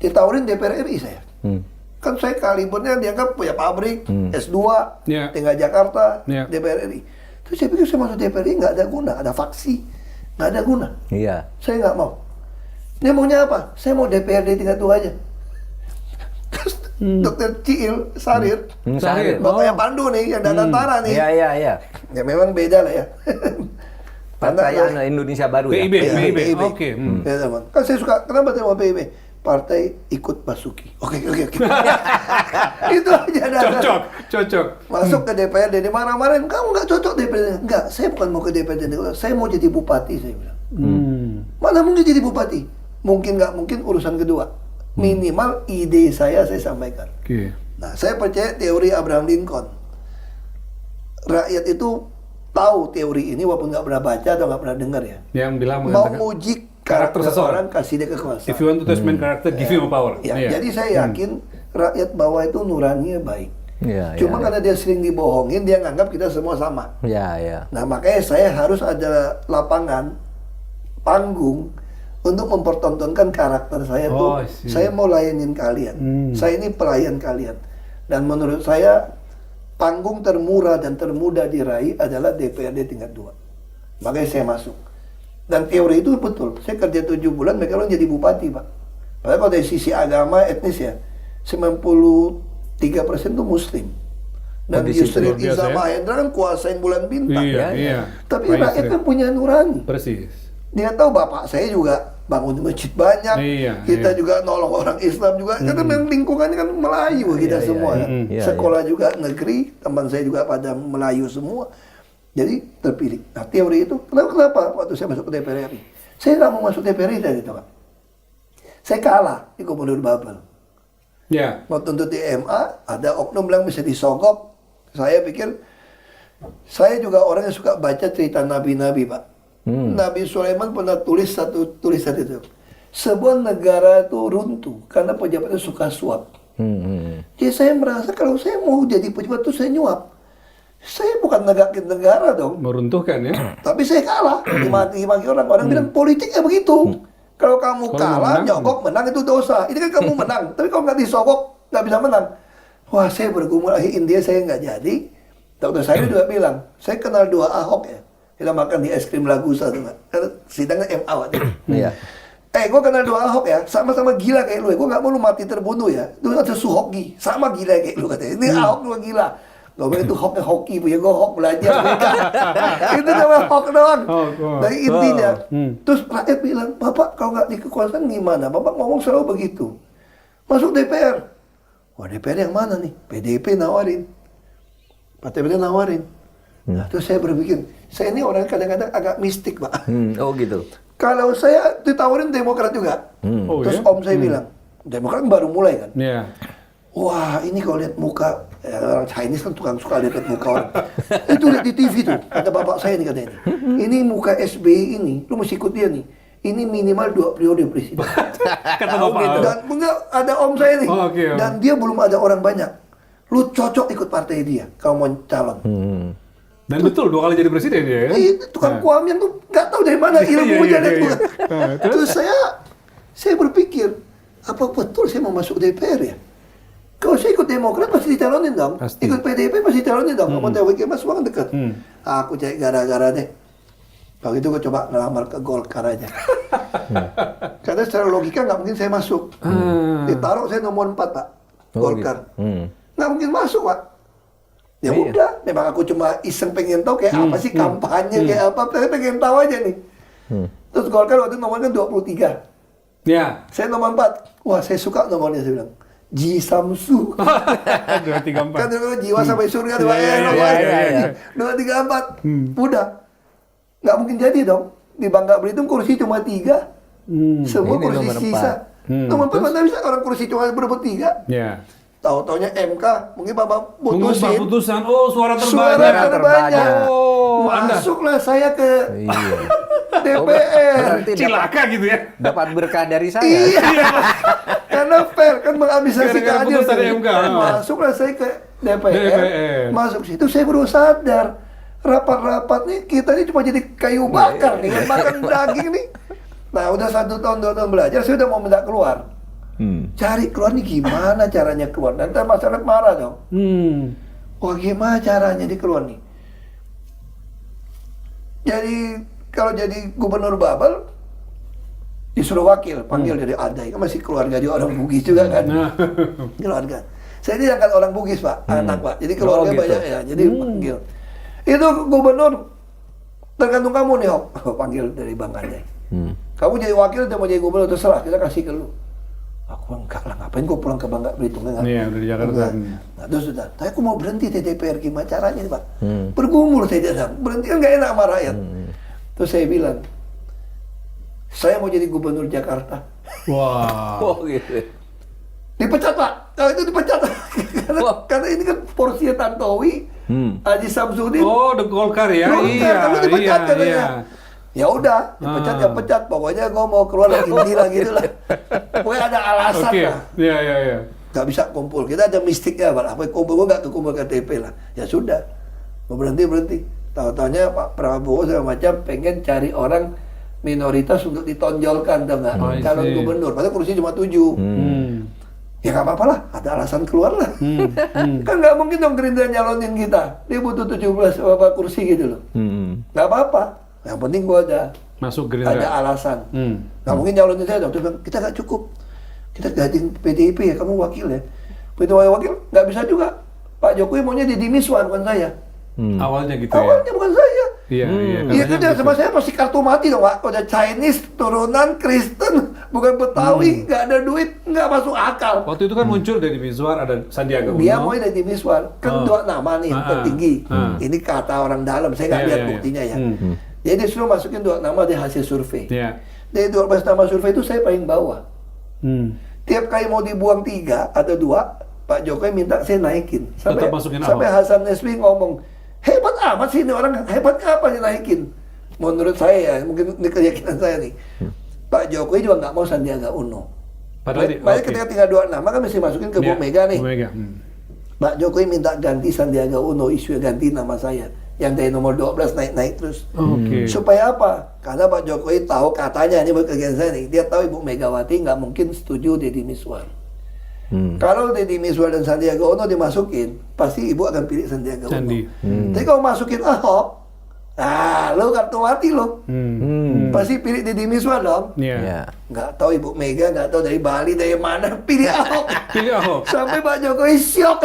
ditawarin DPR RI saya. Kan saya kalibernya dianggap punya pabrik, S2, tinggal Jakarta, DPR RI. Terus saya pikir saya masuk DPR RI nggak ada guna, ada faksi, nggak ada guna. Iya. Saya nggak mau. Dia maunya apa? Saya mau DPRD tingkat 2 aja. Terus Dr. Ciil Sarir, Sarir. bapaknya Pandu nih, yang Danantara nih. Iya. Ya memang beda lah ya. Partai Indonesia Baru ya. PIB. Oke. Ya, teman. Kan saya suka, kenapa saya mau PIB? Partai ikut Basuki. Oke. Itu aja dasar. Cocok. Masuk ke DPRD, dimarah-marahin, kamu nggak cocok DPRD. Enggak, saya bukan mau ke DPRD, saya mau jadi bupati, saya bilang. Mana mungkin jadi bupati? Mungkin nggak mungkin urusan kedua. Minimal ide saya sampaikan. Nah, saya percaya teori Abraham Lincoln. Rakyat itu tahu teori ini walaupun nggak pernah baca atau nggak pernah dengar ya. Yang bilang Mau mengatakan menguji karakter seseorang, kasih dia kekuasaan. if you want to test man character, give him a power. Ya, jadi saya yakin rakyat bawah itu nuraninya baik. Cuma karena dia sering dibohongin, dia nganggap kita semua sama. Iya. Nah, makanya saya harus ada lapangan, panggung untuk mempertontonkan karakter saya tuh. Saya mau layanin kalian. Saya ini pelayan kalian. Dan menurut saya panggung termurah dan termudah diraih adalah DPRD tingkat 2. Makanya saya masuk. Dan teori itu betul. Saya kerja 7 bulan, mereka orang jadi bupati, Pak. Padahal kalau dari sisi agama, etnis ya, 93% itu Muslim. Dan Yusril Iza Mahendra kan kuasain bulan bintang. Iya. Tapi rakyat kan punya nurani. Persis. Dia tahu bapak saya juga bangun masjid banyak. Kita juga nolong orang Islam juga. Karena memang lingkungannya kan Melayu kita semua. Sekolah juga negeri, teman saya juga pada Melayu semua. Jadi terpilih. Nah, teori itu kenapa waktu saya masuk ke DPR RI? Saya nggak mau masuk DPR RI tadi, Pak. Saya kalah di Gubernur Babel. Waktu untuk di MA, ada oknum bilang bisa disogok. Saya pikir, saya juga orang yang suka baca cerita nabi-nabi, Pak. Nabi Sulaiman pernah tulis satu tulisan itu. Sebuah negara itu runtuh karena pejabatnya suka suap. Jadi saya merasa kalau saya mau jadi pejabat itu saya nyuap. Saya bukan negakin negara dong. Meruntuhkan ya. Tapi saya kalah. Dimaki-maki orang. Orang bilang politiknya begitu. Kalau kamu kalah, nyogok, menang itu dosa. Ini kan kamu menang. Tapi kalau nggak disogok, nggak bisa menang. Wah, saya bergumul lagi India, saya nggak jadi. Dokter saya juga bilang, saya kenal 2 Ahok ya. Kita makan di es krim Lagusa tuh, karena sidangnya MA waktu itu. Gue kenal 2 Ahok ya, sama-sama gila kayak lu ya. Gue nggak mau lu mati terbunuh ya. Itu ada Suhoki, sama gila kayak lu katanya. Ini Ahok juga gila. Gue bilang itu Hoknya hoki, punya gue Hok belajar. Itu cuma Hok doang. Dari intinya. Terus rakyat bilang, Bapak kalau nggak di kekuasaan gimana? Bapak ngomong selalu begitu. Masuk DPR. Wah, DPR yang mana nih? PDIP nawarin. Partai nawarin. Nah, terus saya berpikir, saya ini orang kadang-kadang agak mistik, Pak. Oh gitu. Kalau saya ditawarin Demokrat juga. Terus Om saya bilang, Demokrat baru mulai kan. Wah, ini kalau lihat muka orang Chinese kan tukang suka lihat muka orang. Itu lihat di TV tuh, kata bapak saya nih katanya. Ini muka SBY ini, lu mesti ikut dia nih. ini minimal 2 periode presiden. Kata Oh, Bapak gitu. Ahok. Dan enggak ada om saya nih. Oh, oke, Om. Dan dia belum ada orang banyak. Lu cocok ikut partai dia kalau mau calon. Dan betul 2 kali jadi presiden ya kan? Itu tukang kuam yang tuh nggak tahu dari mana ilmunya dan itu. Terus saya berpikir, apa betul saya mau masuk DPR ya? Kalau saya ikut Demokrat pasti dicalonin dong. Pasti. Ikut PDIP pasti dicalonin dong. Sama TWK Mas Bang dekat. Aku cari gara-gara deh. Kalau itu gue coba ngelamar ke Golkar aja. Karena secara logika nggak mungkin saya masuk. Ditaruh saya nomor 4 Pak. Golkar. Nggak mungkin masuk Pak. Ya Iya. udah, memang aku cuma iseng pengen tahu kayak apa sih kampanye kayak apa, saya pengen tahu aja nih. Terus Golkar waktu itu nomornya 23. Ya. Saya nomor 4. Wah, saya suka nomornya, saya bilang. Ji Samsu. 2, 3, 4. Kan dulu jiwa sampai surga tuh Pak, Iya, ya, iya, nomornya. iya. 2, 3, 4. Udah. Nggak mungkin jadi dong. Di Bangka Belitung kursi cuma 3. Semua Ini kursi nomor sisa. 4. Nomor 4 mana bisa orang kursi cuma berebut 3. Ya. Tahu-taunya MK, mungkin Bapak Mengubah putusin. putusan. Oh, suara Suara terbanyak. terbanyak. Oh, Anda. Masuklah saya ke Iya. DPR. Berarti Cilaka gitu ya. dapat berkah dari saya. Iya. Karena fair kan mengadministrasi Gara-gara keadilan. putusan MK. Masuklah saya ke DPR. DPR. Masuk situ saya baru sadar. Rapat-rapat nih kita ini cuma jadi kayu bakar nih, makan daging nih. Nah udah 1 tahun 2 tahun belajar, saya udah mau minta keluar. Cari keluar nih gimana caranya keluar. Nanti masyarakat marah dong. Wah gimana caranya di keluar nih. Jadi kalau jadi gubernur Babel disuruh wakil, panggil dari Adai, kan masih keluarga dia orang Bugis juga kan. Keluarga. Saya ini angkat orang Bugis Pak, anak Pak. Jadi keluarga Oh, gitu. banyak ya, jadi panggil. Itu gubernur tergantung kamu nih, Hok. Panggil dari Bang Adai. Kamu jadi wakil atau mau jadi gubernur terserah, kita kasih ke lu. Aku enggak lah, ngapain gua pulang ke Bangka Belitung enggak? Iya, udah di Jakarta. Enggak. Nah, terus sudah, tapi aku mau berhenti di DPR, gimana caranya nih Pak? Bergumul saya bilang, berhenti kan nggak enak sama rakyat. Terus saya bilang, saya mau jadi gubernur Jakarta. Wah. Oh gitu. Dipecat Pak, nah, itu dipecat. karena ini kan porsinya Tantowi, Haji Samsudin. Oh, The Golkar ya. Golkar, Iya, tapi dipecat iya, katanya. iya. Ya udah, dipecat ya pecat. Pokoknya gua mau keluar lagi lah gitu lah. Pokoknya ada alasan Oke. lah. Iya, iya, iya. Gak bisa kumpul. Kita ada mistiknya, Pak. Apa kumpul, gua nggak kekumpul KTP lah. Ya sudah, mau berhenti. Tahu-taunya Pak Prabowo segala macam pengen cari orang minoritas untuk ditonjolkan, tau nggak? Oh, I Calon see. gubernur. Padahal kursi cuma 7. Ya nggak apa-apa lah, ada alasan keluar lah. Kan nggak mungkin dong Gerindra nyalonin kita. Dia butuh 17 apa kursi gitu loh. Nggak apa-apa. Yang penting gua ada Masuk Gerindra. ada alasan. Nggak mungkin nyalonin saya dong. Dia bilang, kita nggak cukup. Kita gantiin PDIP ya, kamu wakil ya. Begitu wakil, nggak bisa juga. Pak Jokowi maunya Deddy Miswar, bukan saya. Awalnya gitu Awalnya bukan saya. ya. Iya, iya. Iya, katanya itu gitu. sama saya pasti kartu mati dong, Pak. Udah Chinese, turunan Kristen, bukan Betawi, nggak ada duit, nggak masuk akal. Waktu itu kan muncul dari Mizwar, ada Sandiaga Uno. Dia mau Deddy Miswar, kan dua nama nih yang tertinggi. ah. Ini kata orang dalam, saya nggak Iya, lihat iya, buktinya iya. ya. Jadi disuruh masukin 2 nama dari hasil survei. Iya. Dari 12 nama survei itu saya paling bawah. Tiap kali mau dibuang 3 atau 2, Pak Jokowi minta saya naikin. Tetap masukin sampai Ahok. Hasan Nasbi ngomong, hebat amat sih ini orang, hebatnya apa dinaikin? Menurut saya ya, mungkin ini keyakinan saya nih. Pak Jokowi juga nggak mau Sandiaga Uno. Padahal Makanya oke. ketika tinggal 2 nama kan mesti masukin ke Bu Iya, Mega nih. Bu Mega. Pak Jokowi minta ganti Sandiaga Uno, isu ganti nama saya. Yang dari nomor 12 naik-naik terus. Oke. Supaya apa? Karena Pak Jokowi tahu, katanya, ini buat kegiatan saya nih, dia tahu Ibu Megawati nggak mungkin setuju Deddy Miswar. Kalau Deddy Miswar dan Sandiaga Uno dimasukin, pasti Ibu akan pilih Sandiaga Uno. Sandi. Tapi kalau masukin Ahok, lo kartu mati lo. Pasti pilih Deddy Miswar dong. Iya. Ya. Nggak tahu Ibu Mega, nggak tahu dari Bali, dari mana, pilih Ahok. Pilih Ahok. Sampai Pak Jokowi syok.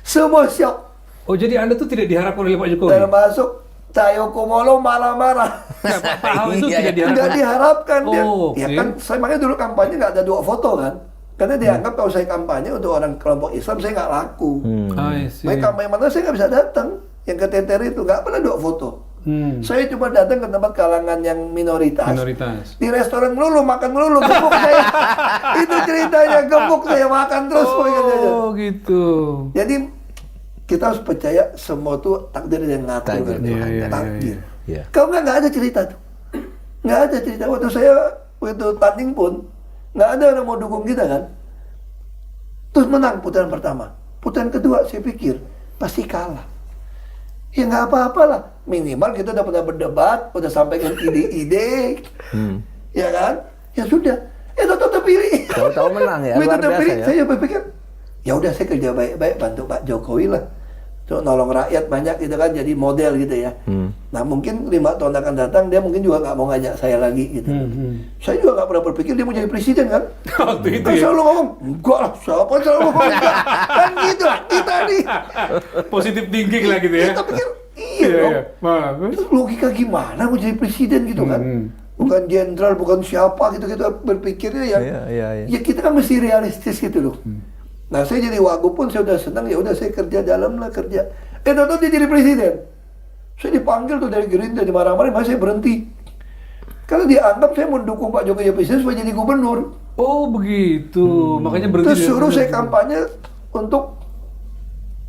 Semua syok. Oh, jadi Anda tuh tidak diharapkan oleh Pak Jokowi? Termasuk Cahyo Kumolo marah-marah. Pak Ahok itu Iya, tidak diharapkan. Nggak diharapkan dia. Oh, Ya oke. kan, saya makanya dulu kampanye nggak ada 2 foto kan. Karena dianggap kalau saya kampanye untuk orang kelompok Islam, saya nggak laku. I see. Baik kampanye mana saya nggak bisa datang. Yang ke TTR itu nggak pernah 2 foto. Saya cuma datang ke tempat kalangan yang minoritas. Minoritas. Di restoran melulu, makan melulu, gemuk saya. Itu ceritanya, gemuk saya makan terus. Oh, gitu. Jadi kita harus percaya semua tuh takdir yang ngatur. Takdir kan? Tuhan. Iya, iya, Takdir. iya. Kalau nggak ada cerita tuh. Nggak ada cerita. Waktu tanding pun, nggak ada orang mau dukung kita kan. Terus menang putaran pertama. Putaran kedua saya pikir, pasti kalah. Ya nggak apa-apalah. Minimal kita udah pernah berdebat, udah sampaikan ide-ide. Ya kan? Ya sudah. Tahu-tahu terpilih. Tahu-tahu menang ya, Begitu luar biasa terpilih, ya. saya berpikir, ya udah saya kerja baik-baik bantu Pak Jokowi lah. Untuk nolong rakyat banyak gitu kan, jadi model gitu ya. Nah mungkin 5 tahun akan datang dia mungkin juga nggak mau ngajak saya lagi gitu. Saya juga nggak pernah berpikir dia mau jadi presiden kan. Waktu itu Kan ya. selalu ngomong, enggak lah, siapa selalu ngomong enggak. Kan gitu lah, kita nih. Positif thinking lah gitu ya. Kita pikir, iya dong. Terus logika gimana mau jadi presiden gitu kan. Bukan jenderal, bukan siapa gitu, kita berpikirnya yang Iya. ya kita kan mesti realistis gitu loh. Nah saya jadi wagub pun saya udah senang, ya udah saya kerja dalam lah kerja. Tahu-tahu dia jadi presiden. Saya dipanggil tuh dari Gerindra, dimarah-marahin, makanya saya berhenti. Karena dianggap saya mendukung Pak Jokowi jadi presiden supaya jadi gubernur. Oh begitu, makanya berhenti. Terus suruh saya kampanye untuk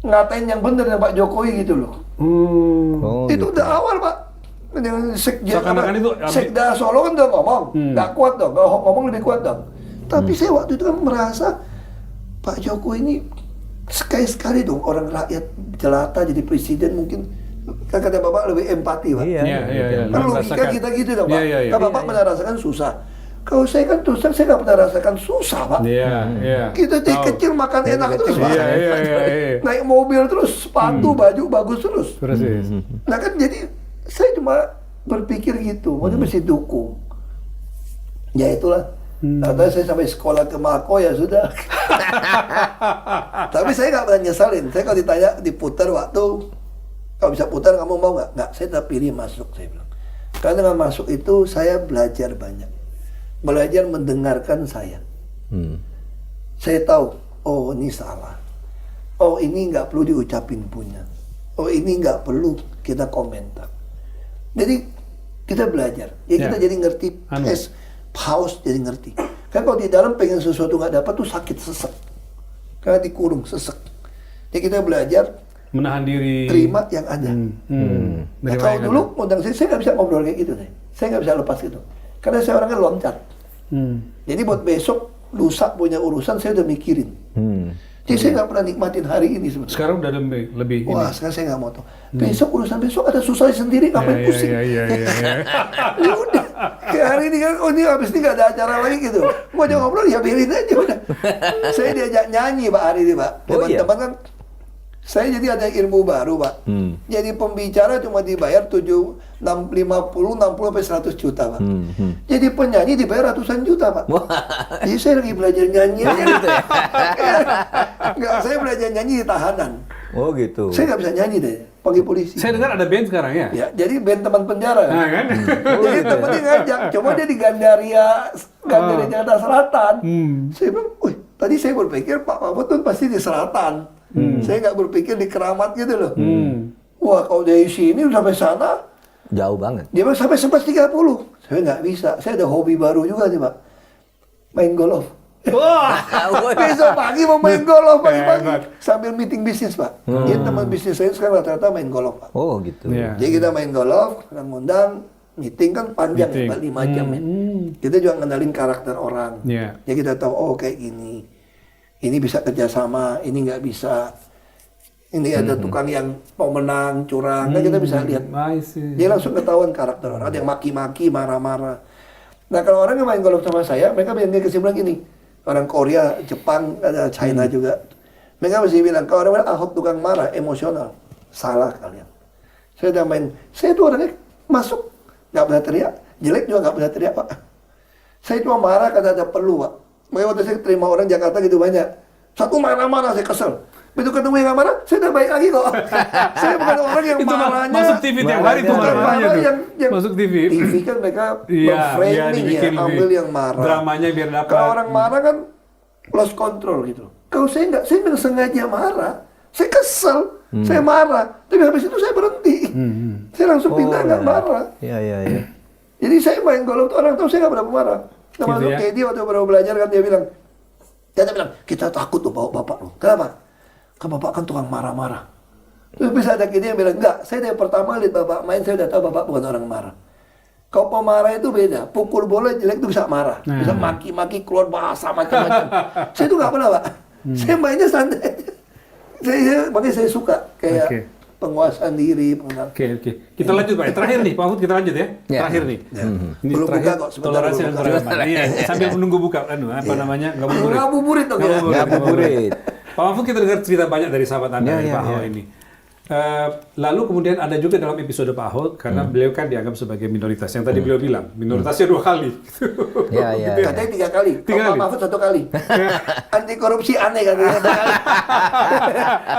ngatain yang benar dengan Pak Jokowi gitu loh. Oh, Itu gitu. udah awal Pak. Dengan Seakan-akan itu Sekda Solo kan udah ngomong, nggak kuat dong, kalau ngomong lebih kuat dong. Tapi saya waktu itu kan merasa Pak Jokowi ini sekali-sekali dong orang rakyat jelata jadi presiden mungkin kan kata Bapak lebih empati Pak. Iya. Kan logika kita gitu dong Pak. Iya. Kan Bapak pernah rasakan susah. Kalau saya kan terus terang saya nggak pernah rasakan susah Pak. Iya. Kita dari kecil makan enak terus Pak. Iya. Naik mobil terus, sepatu, baju bagus terus. Persis. Nah kan jadi saya cuma berpikir gitu, mau mesti dukung. Ya itulah. Atau saya sampai sekolah ke Mako ya sudah. Tapi saya nggak pernah nyesalin. Saya kalau ditanya diputar waktu, kalau bisa putar kamu mau nggak? Nggak, saya tetap pilih masuk saya bilang. Karena dengan masuk itu saya belajar banyak. Belajar mendengarkan saya. Saya tahu, oh ini salah. Oh ini nggak perlu diucapin punya. Oh ini nggak perlu kita komentar. Jadi kita belajar. Ya kita jadi ngerti. Haus jadi ngerti. Kan kalau di dalam pengen sesuatu nggak dapat tuh sakit sesek. Karena dikurung sesek. Jadi kita belajar Menahan diri. terima yang ada. Nah, kalau dulu undang saya nggak bisa ngobrol kayak gitu deh. Saya nggak bisa lepas gitu. Karena saya orangnya loncat. Jadi buat besok lusa punya urusan saya udah mikirin. Jadi saya nggak pernah nikmatin hari ini sebetulnya. Sekarang udah lebih Wah, sekarang saya nggak mau tuh. Besok urusan besok ada susah sendiri, ngapain pusing? Iya. Ya udah. Kayak hari ini kan, oh ini habis ini nggak ada acara lagi gitu. Mau aja ngobrol, ya biarin aja udah. Saya diajak nyanyi Pak hari ini Pak. Teman-teman kan, saya jadi ada ilmu baru Pak. Jadi pembicara cuma dibayar 50 sampai 100 juta Pak. Jadi penyanyi dibayar ratusan juta Pak. Jadi saya lagi belajar nyanyi aja. Gitu ya? Enggak, saya belajar nyanyi di tahanan. Oh gitu. Saya nggak bisa nyanyi deh, panggil polisi. Saya dengar ada band sekarang ya? Ya, jadi band teman penjara. Nah, kan? Jadi temennya ngajak, cuma dia di Gandaria Jakarta Selatan. Saya bilang, wih, tadi saya berpikir Pak Mahfud tuh pasti di selatan. Saya nggak berpikir di Keramat gitu loh. Wah, kalau dari sini sampai sana, Jauh banget. dia bilang sampai 11.30. Saya nggak bisa, saya ada hobi baru juga nih Pak. Main golf. Wah. Besok pagi mau main golf pagi-pagi. Hebat. Sambil meeting bisnis Pak. Jadi teman bisnis saya sekarang rata-rata main golf Pak. Oh gitu. Iya. Jadi kita main golf, ngundang, meeting kan panjang ya, Pak, 5 jam ya. Kita juga ngenalin karakter orang. Iya. Jadi kita tahu, oh kayak gini. Ini bisa kerjasama, ini nggak bisa. Ini ada tukang yang mau menang, curang. Kan kita bisa lihat. I see. Dia langsung ketahuan karakter orang. Ada yang maki-maki, marah-marah. Nah kalau orang yang main golf sama saya, mereka bilang kesimpulan gini. Orang Korea, Jepang, ada China juga. Mereka mesti bilang, kalau orang bilang Ahok tukang marah, emosional. Salah kalian. Saya udah main, saya tuh orangnya masuk, nggak pernah teriak. Jelek juga nggak pernah teriak, Pak. Saya cuma marah karena ada perlu, Pak. Makanya waktu saya terima orang Jakarta gitu banyak. Satu marah-marah, saya kesel. Begitu ketemu yang nggak marah, saya udah baik lagi kok. Saya bukan orang yang Itu marahnya. masuk TV tiap hari tuh marahnya marahnya tuh. yang Masuk TV. TV kan mereka Iya, framing dibikin ya, ambil yang marah. Dramanya biar dapat. Kalau orang marah kan lost control gitu. Kalau saya nggak, saya memang sengaja marah. Saya kesel, saya marah. Tapi habis itu saya berhenti. Saya langsung pindah nggak marah. Iya. Jadi saya main golf tuh orang tahu saya nggak pernah marah. Termasuk ya? Teddy waktu baru belajar kan dia bilang, kita takut tuh bawa bapak lo. Kenapa? Kan bapak kan tukang marah-marah. Terus bisa ada Teddy yang bilang, enggak, saya dari pertama lihat bapak main, saya udah tahu bapak bukan orang marah. Kalau pemarah itu beda. Pukul bola jelek itu bisa marah. Bisa maki-maki, keluar bahasa macam-macam. Saya itu nggak pernah, Pak. Saya mainnya santai aja. Makanya saya suka kayak penguasaan diri. Oke. Kita lanjut, Pak. Terakhir nih, Pak Mahfud, kita lanjut ya. Terakhir nih. Ini Belum terakhir, buka kok, sebentar toleransi dan belum keragaman. Iya, sambil menunggu buka, apa namanya, ngabuburit. Ngabuburit dong ya. Ngabuburit. Pak Mahfud, kita dengar cerita banyak dari sahabat Anda, dari Pak Ahok ini. Lalu kemudian ada juga dalam episode Pak Ahok, karena beliau kan dianggap sebagai minoritas. Yang tadi beliau bilang, minoritasnya 2 kali. Iya. Katanya 3 kali. Tiga Kalau Pak kali. Mahfud 1 kali. Anti korupsi aneh katanya.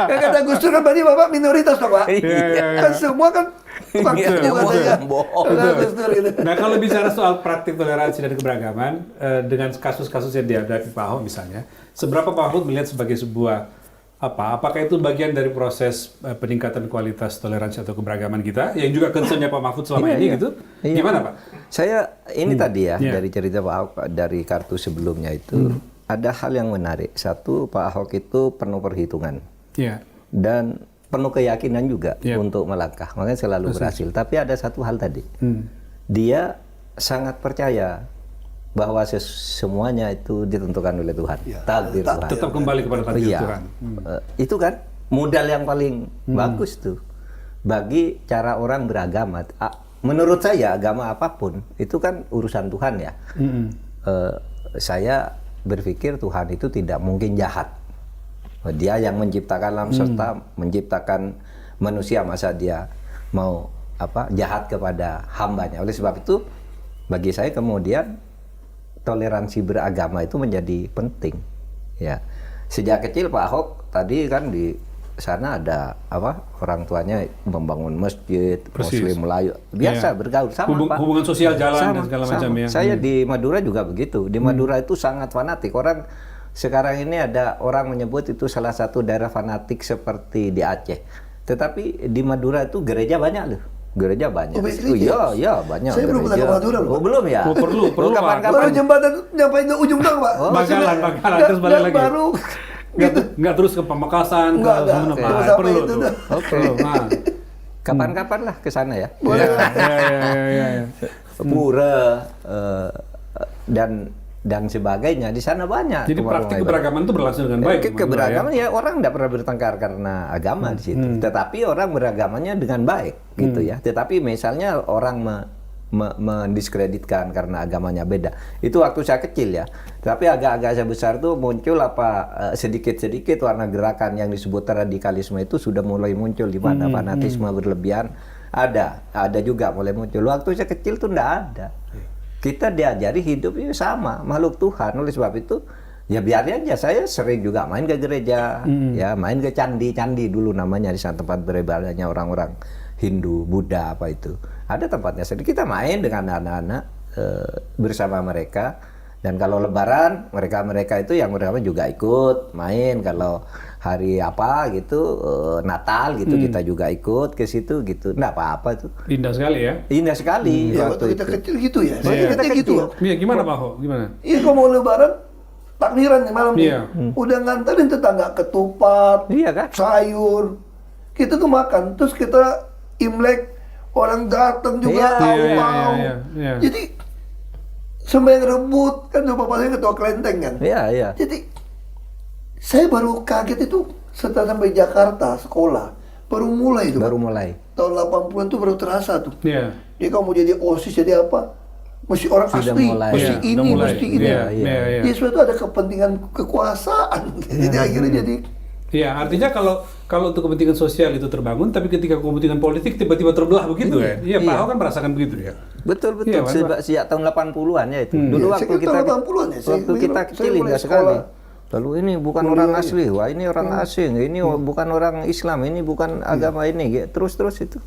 Kan kata Gus Dur kan berarti Bapak minoritas dong, Pak. Kan semua kan tukang Iya, tipu katanya. bohong. Kata Gus Dur gitu. Nah, kalau bicara soal praktik toleransi dan keberagaman, dengan kasus-kasus yang dihadapi Pak Ahok misalnya, seberapa Pak Mahfud melihat sebagai sebuah apakah itu bagian dari proses peningkatan kualitas toleransi atau keberagaman kita, yang juga concern-nya Pak Mahfud selama ini gitu? Gimana, Pak? Saya ini tadi ya, dari cerita Pak Ahok, dari kartu sebelumnya itu, ada hal yang menarik. Satu, Pak Ahok itu penuh perhitungan. Iya. Dan penuh keyakinan juga untuk melangkah. Makanya selalu berhasil. Tapi ada satu hal tadi. Dia sangat percaya bahwa semuanya itu ditentukan oleh Tuhan. Takdir Tuhan. Tetap kembali kepada takdir Tuhan. Itu kan modal yang paling bagus tuh bagi cara orang beragama. Menurut saya agama apapun itu kan urusan Tuhan ya. Saya berpikir Tuhan itu tidak mungkin jahat. Dia yang menciptakan alam semesta, menciptakan manusia, masa dia mau jahat kepada hambanya. Oleh sebab itu bagi saya kemudian toleransi beragama itu menjadi penting. Ya, sejak kecil Pak Ahok tadi kan di sana ada orang tuanya membangun masjid, Muslim Melayu, biasa bergaul sama Pak. Hubungan sosial jalan dan segala macam ya. Saya di Madura juga begitu. Di Madura itu sangat fanatik. Orang sekarang ini ada orang menyebut itu salah satu daerah fanatik seperti di Aceh. Tetapi di Madura itu gereja banyak loh. Gereja banyak. Iya, banyak. Saya belum pernah ke Madura loh. Oh, belum ya? Perlu kapan-kapan. Baru jembatan nyampe ke ujung dong, Pak. Bangkalan, terus balik lagi. Baru gitu. Nggak terus ke Pamekasan, Enggak. perlu Itu tuh. dah. Perlu. Nah. Kapan-kapan lah ke sana ya. Boleh. Ya. Pura dan sebagainya di sana banyak. Jadi praktik keberagaman itu berlangsung dengan baik. Keberagaman ya orang tidak pernah bertengkar karena agama di situ. Tetapi orang beragamanya dengan baik gitu ya. Tetapi misalnya orang mendiskreditkan karena agamanya beda. Itu waktu saya kecil ya. Tapi agak-agak saya besar tuh muncul sedikit-sedikit warna gerakan yang disebut radikalisme itu sudah mulai muncul di mana fanatisme berlebihan ada juga mulai muncul. Waktu saya kecil tuh enggak ada. Kita diajari hidup itu sama, makhluk Tuhan. Oleh sebab itu, ya biarin aja. Saya sering juga main ke gereja, ya main ke candi dulu namanya, di sana tempat beribadahnya orang-orang Hindu, Buddha apa itu. Ada tempatnya sendiri. Kita main dengan anak-anak bersama mereka. Dan kalau Lebaran, mereka itu yang beragama juga ikut main. Kalau hari apa gitu, Natal gitu kita juga ikut ke situ gitu. Nggak apa-apa tuh. Indah sekali ya. Indah sekali Ya, waktu waktu kita itu. kecil gitu ya. Kita gitu. Iya, gimana Pak Ho? Gimana? Iya, kalau mau Lebaran takbiran nih malam nih. Iya. Udah nganterin tetangga ketupat, Iya kan? sayur. Kita tuh makan, terus kita Imlek orang datang juga Iya, tahu-tahu. iya. Jadi sembahyang rebut kan bapak saya ketua kelenteng kan. Iya. Jadi saya baru kaget itu setelah sampai Jakarta sekolah baru mulai itu. Baru Pak. mulai. Tahun 80-an tuh baru terasa tuh. Iya. Dia kalau mau jadi OSIS jadi apa? Mesti orang Sudah asli, mulai. mesti Iya, ini, udah mulai. mesti ini. Iya. Dia sebenarnya tuh ada kepentingan kekuasaan. Jadi akhirnya jadi Iya, artinya kalau untuk kepentingan sosial itu terbangun, tapi ketika kepentingan politik tiba-tiba terbelah begitu ya. Iya, Pak Ahok kan merasakan begitu ya. Betul. Iya, Pak. Sejak tahun 80-an ya itu. Dulu Iya, waktu saya kita tahun 80-an ya, saya waktu kita mulai kecil indah sekolah. sekali. Lalu ini bukan Kuliah, orang iya. asli, wah ini orang asing, ini bukan orang Islam, ini bukan agama ini. Terus itu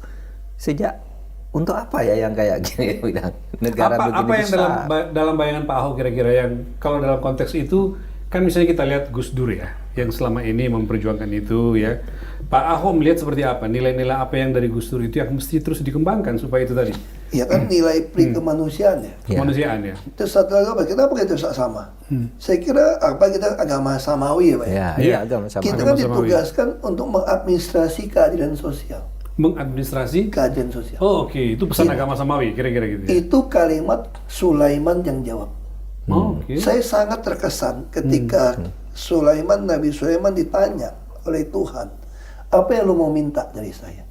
sejak untuk apa ya yang kayak gini bilang negara begini Apa yang besar. dalam bayangan Pak Ahok kira-kira yang kalau dalam konteks itu kan misalnya kita lihat Gus Dur ya, yang selama ini memperjuangkan itu ya. Pak Ahok melihat seperti apa nilai-nilai apa yang dari Gus Dur itu yang mesti terus dikembangkan supaya itu tadi ya kan nilai kemanusiaan ya. Ya. kemanusiaan ya. Terus satu lagi apa? Kenapa kita sama? Saya kira kita agama samawi ya Pak. Ya, Iya. agama sama. Kita agama kan samawi. ditugaskan untuk mengadministrasi keadilan sosial. mengadministrasi. kajian sosial. Oh oke, itu pesan agama Samawi kira-kira gitu ya. Itu kalimat Sulaiman yang jawab. Oh, oke. Saya sangat terkesan ketika Nabi Sulaiman ditanya oleh Tuhan, apa yang lu mau minta dari saya?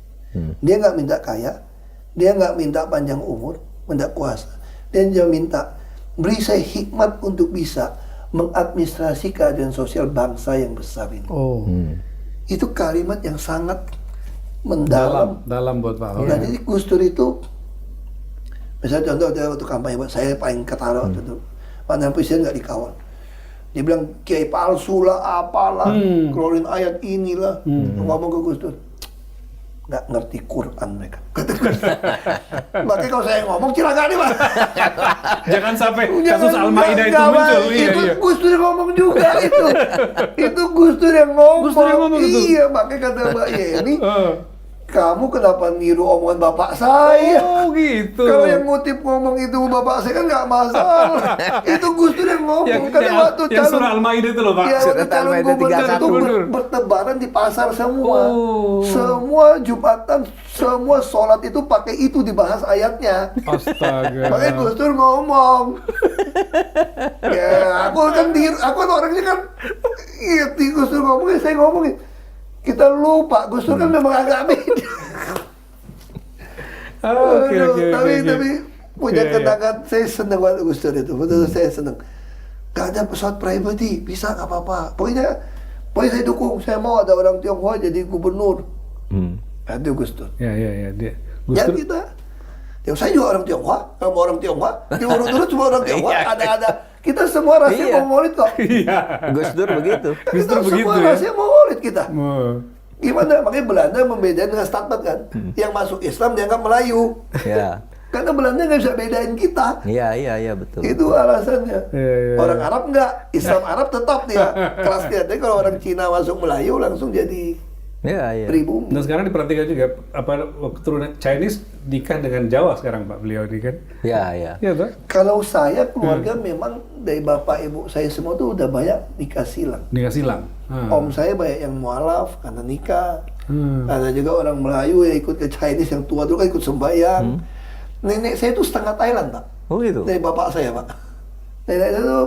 Dia nggak minta kaya, dia nggak minta panjang umur, minta kuasa. Dia minta, beri saya hikmat untuk bisa mengadministrasi keadaan sosial bangsa yang besar ini. Oh, Itu kalimat yang sangat mendalam. dalam buat Pak Ahok. Dan jadi Gus Dur itu, misalnya contoh waktu kampanye, saya paling ketara waktu itu, Pak Presiden nggak dikawal. Dia bilang kiai palsu lah, apalah, keluarin ayat inilah, ngomong ke Gus Dur. Nggak ngerti Quran mereka. Makanya kalau saya ngomong silakan nih Pak. Jangan sampai kasus Al-Maidah itu muncul. Iya, Itu iya. Gus Dur yang ngomong juga itu. Itu Gus Dur yang ngomong. Gus Dur yang ngomong itu? Iya, makanya kata Mbak Yeni, kamu kenapa niru omongan bapak saya? Oh gitu. Kalau yang ngutip ngomong itu bapak saya kan nggak masalah. Itu Gus Dur yang ngomong. Kan waktu yang surah Al-Maidah itu loh Pak. Ya, waktu Surat calon Al-Maidah gubernur 31. itu bertebaran di pasar semua. Oh. Semua Jumatan, semua sholat itu pakai itu dibahas ayatnya. Astaga. Makanya Gus Dur ngomong. Ya, aku kan orangnya kan, iya, Gus Dur ngomongin, saya ngomongin. Kita lupa, Gus Dur kan memang agak beda. Oke. Tapi punya Iya, iya. kenangan, saya senang banget Gus Dur itu, betul saya senang. Gak ada pesawat pribadi, bisa gak apa-apa. Pokoknya saya dukung, saya mau ada orang Tionghoa jadi gubernur. Itu Gus Dur. Ya dia. Gus Ya Dur. kita, ya, saya juga orang Tionghoa, kamu orang Tionghoa, diurut-urut semua orang Tionghoa, ada. Kita semua rasanya Iya. mau Maulid kok. Iya. Gus Dur begitu. Gus Dur Kita begitu semua ya. rasanya mau Maulid kita. Oh. Gimana? Makanya Belanda membedakan dengan Statbat kan. Yang masuk Islam dianggap Melayu. Ya. Karena Belanda nggak bisa bedain kita. Iya betul. Itu alasannya. Iya. Orang Arab nggak, Islam Arab tetap dia kelasnya. Tapi kalau orang Cina masuk Melayu langsung jadi Iya. pribumi. Dan sekarang diperhatikan juga apa keturunan Chinese nikah dengan Jawa sekarang Pak beliau ini kan. Iya. Iya toh? Kalau saya keluarga memang dari bapak ibu saya semua tuh udah banyak nikah silang. Nikah silang. Om saya banyak yang mualaf karena nikah. Ada juga orang Melayu yang ikut ke Chinese yang tua dulu kan ikut sembahyang. Nenek saya itu setengah Thailand Pak. Oh gitu. Dari bapak saya Pak. Nenek saya tuh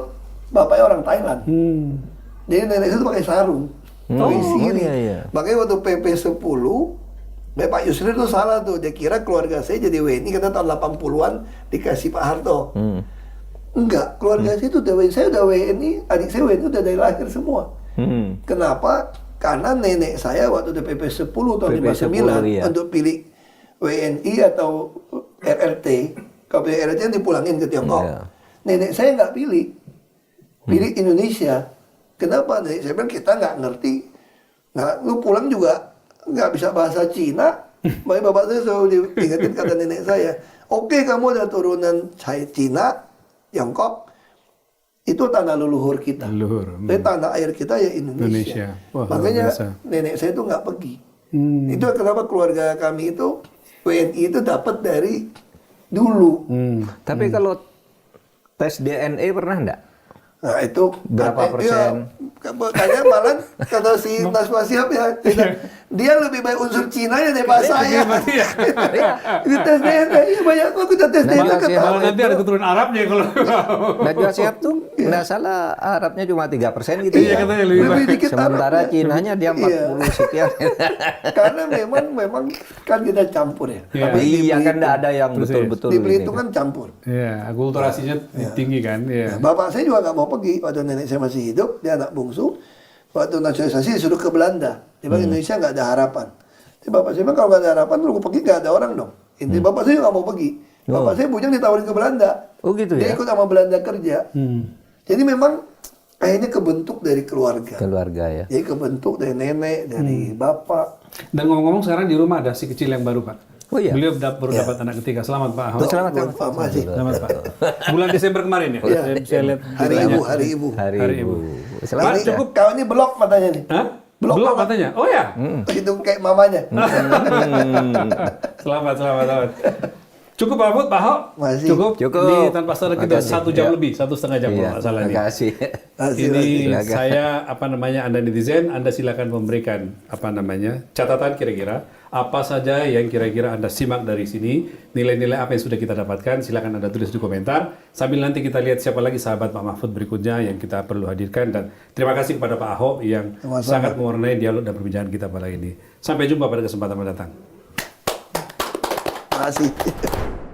bapaknya orang Thailand. Jadi nenek saya tuh pakai sarung. Pakai siri. iya. Makanya waktu PP 10 Pak Yusril tuh salah tuh. Dia kira keluarga saya jadi WNI karena tahun 80-an dikasih Pak Harto. Enggak, keluarga saya itu udah WNI. Saya udah WNI, adik saya WNI udah dari lahir semua. Kenapa? Karena nenek saya waktu di PP 10 tahun PP 10, 59 iya. untuk pilih WNI atau RRT. Kalau pilih RRT kan dipulangin ke Tiongkok. Iya. Nenek saya nggak pilih. Pilih Indonesia. Kenapa? Nenek saya bilang kita nggak ngerti. Nah, lu pulang juga nggak bisa bahasa Cina. Makanya bapak saya selalu diingetin kata nenek saya. Oke, kamu ada turunan Cina, Tiongkok. Itu tanah leluhur kita. Leluhur. Tapi tanah air kita ya Indonesia. Indonesia. Wah, Makanya luar biasa. nenek saya itu nggak pergi. Itu kenapa keluarga kami itu WNI itu dapat dari dulu. Tapi kalau tes DNA pernah enggak? Nah itu Berapa persen? Katanya malah kata si Naswa Shihab ya, dia lebih baik unsur Cina ya daripada saya. Itu tes DNA, iya banyak kok kita tes DNA Naswa Shihab ketahuan. Kalau nanti ada keturunan Arabnya kalau Najwa Shihab tuh nggak salah Arabnya cuma 3% gitu Iya, ya. katanya lebih Lebih dikit Sementara Arabnya. Cinanya dia 40 Iya. sekian. Karena memang kan kita campur ya. Iya. Tapi di Iya kan Belitung- nggak ada yang Persis. betul-betul di ini. Belitung kan campur. Iya, akulturasinya tinggi kan. Iya. Nah, bapak saya juga nggak mau pergi waktu nenek saya masih hidup, dia anak bungsu. Waktu nasionalisasi disuruh ke Belanda, dia bilang Indonesia nggak ada harapan. Jadi bapak saya bilang kalau nggak ada harapan, lu pergi nggak ada orang dong. Inti bapak saya nggak mau pergi. Bapak saya bujang ditawarin ke Belanda. Oh gitu Dia ya? ikut sama Belanda kerja. Jadi memang akhirnya kebentuk dari keluarga. Keluarga ya. Jadi kebentuk dari nenek, dari bapak. Dan ngomong-ngomong sekarang di rumah ada si kecil yang baru Pak. Oh iya. Beliau baru dapat anak ketiga. Selamat Pak Ahok. Selamat Buat Pak Masih. Selamat Pak. Bulan Desember kemarin ya. Iya. Saya lihat. Hari ibu, hari ibu. Hari Hari Ibu. Ibu. Selamat Ini ya. cukup kau ini blok matanya nih. Hah? Belum, Belum Pak. katanya. Oh ya. Itu kayak mamanya. Selamat. Cukup Pak Mahfud, Pak Ahok? Masih. Cukup? Cukup. Ini tanpa sadar kita Makasih. 1 jam Ya. lebih, 1,5 jam kalau Iya, nggak salah terima nih. kasih. Ini Silakan. saya Anda netizen, Anda silakan memberikan catatan kira-kira apa saja yang kira-kira Anda simak dari sini, nilai-nilai apa yang sudah kita dapatkan, silakan Anda tulis di komentar. Sambil nanti kita lihat siapa lagi sahabat Pak Mahfud berikutnya yang kita perlu hadirkan, dan terima kasih kepada Pak Ahok yang Sama-sama. sangat mewarnai dialog dan perbincangan kita pada ini. Sampai jumpa pada kesempatan mendatang. Terima kasih.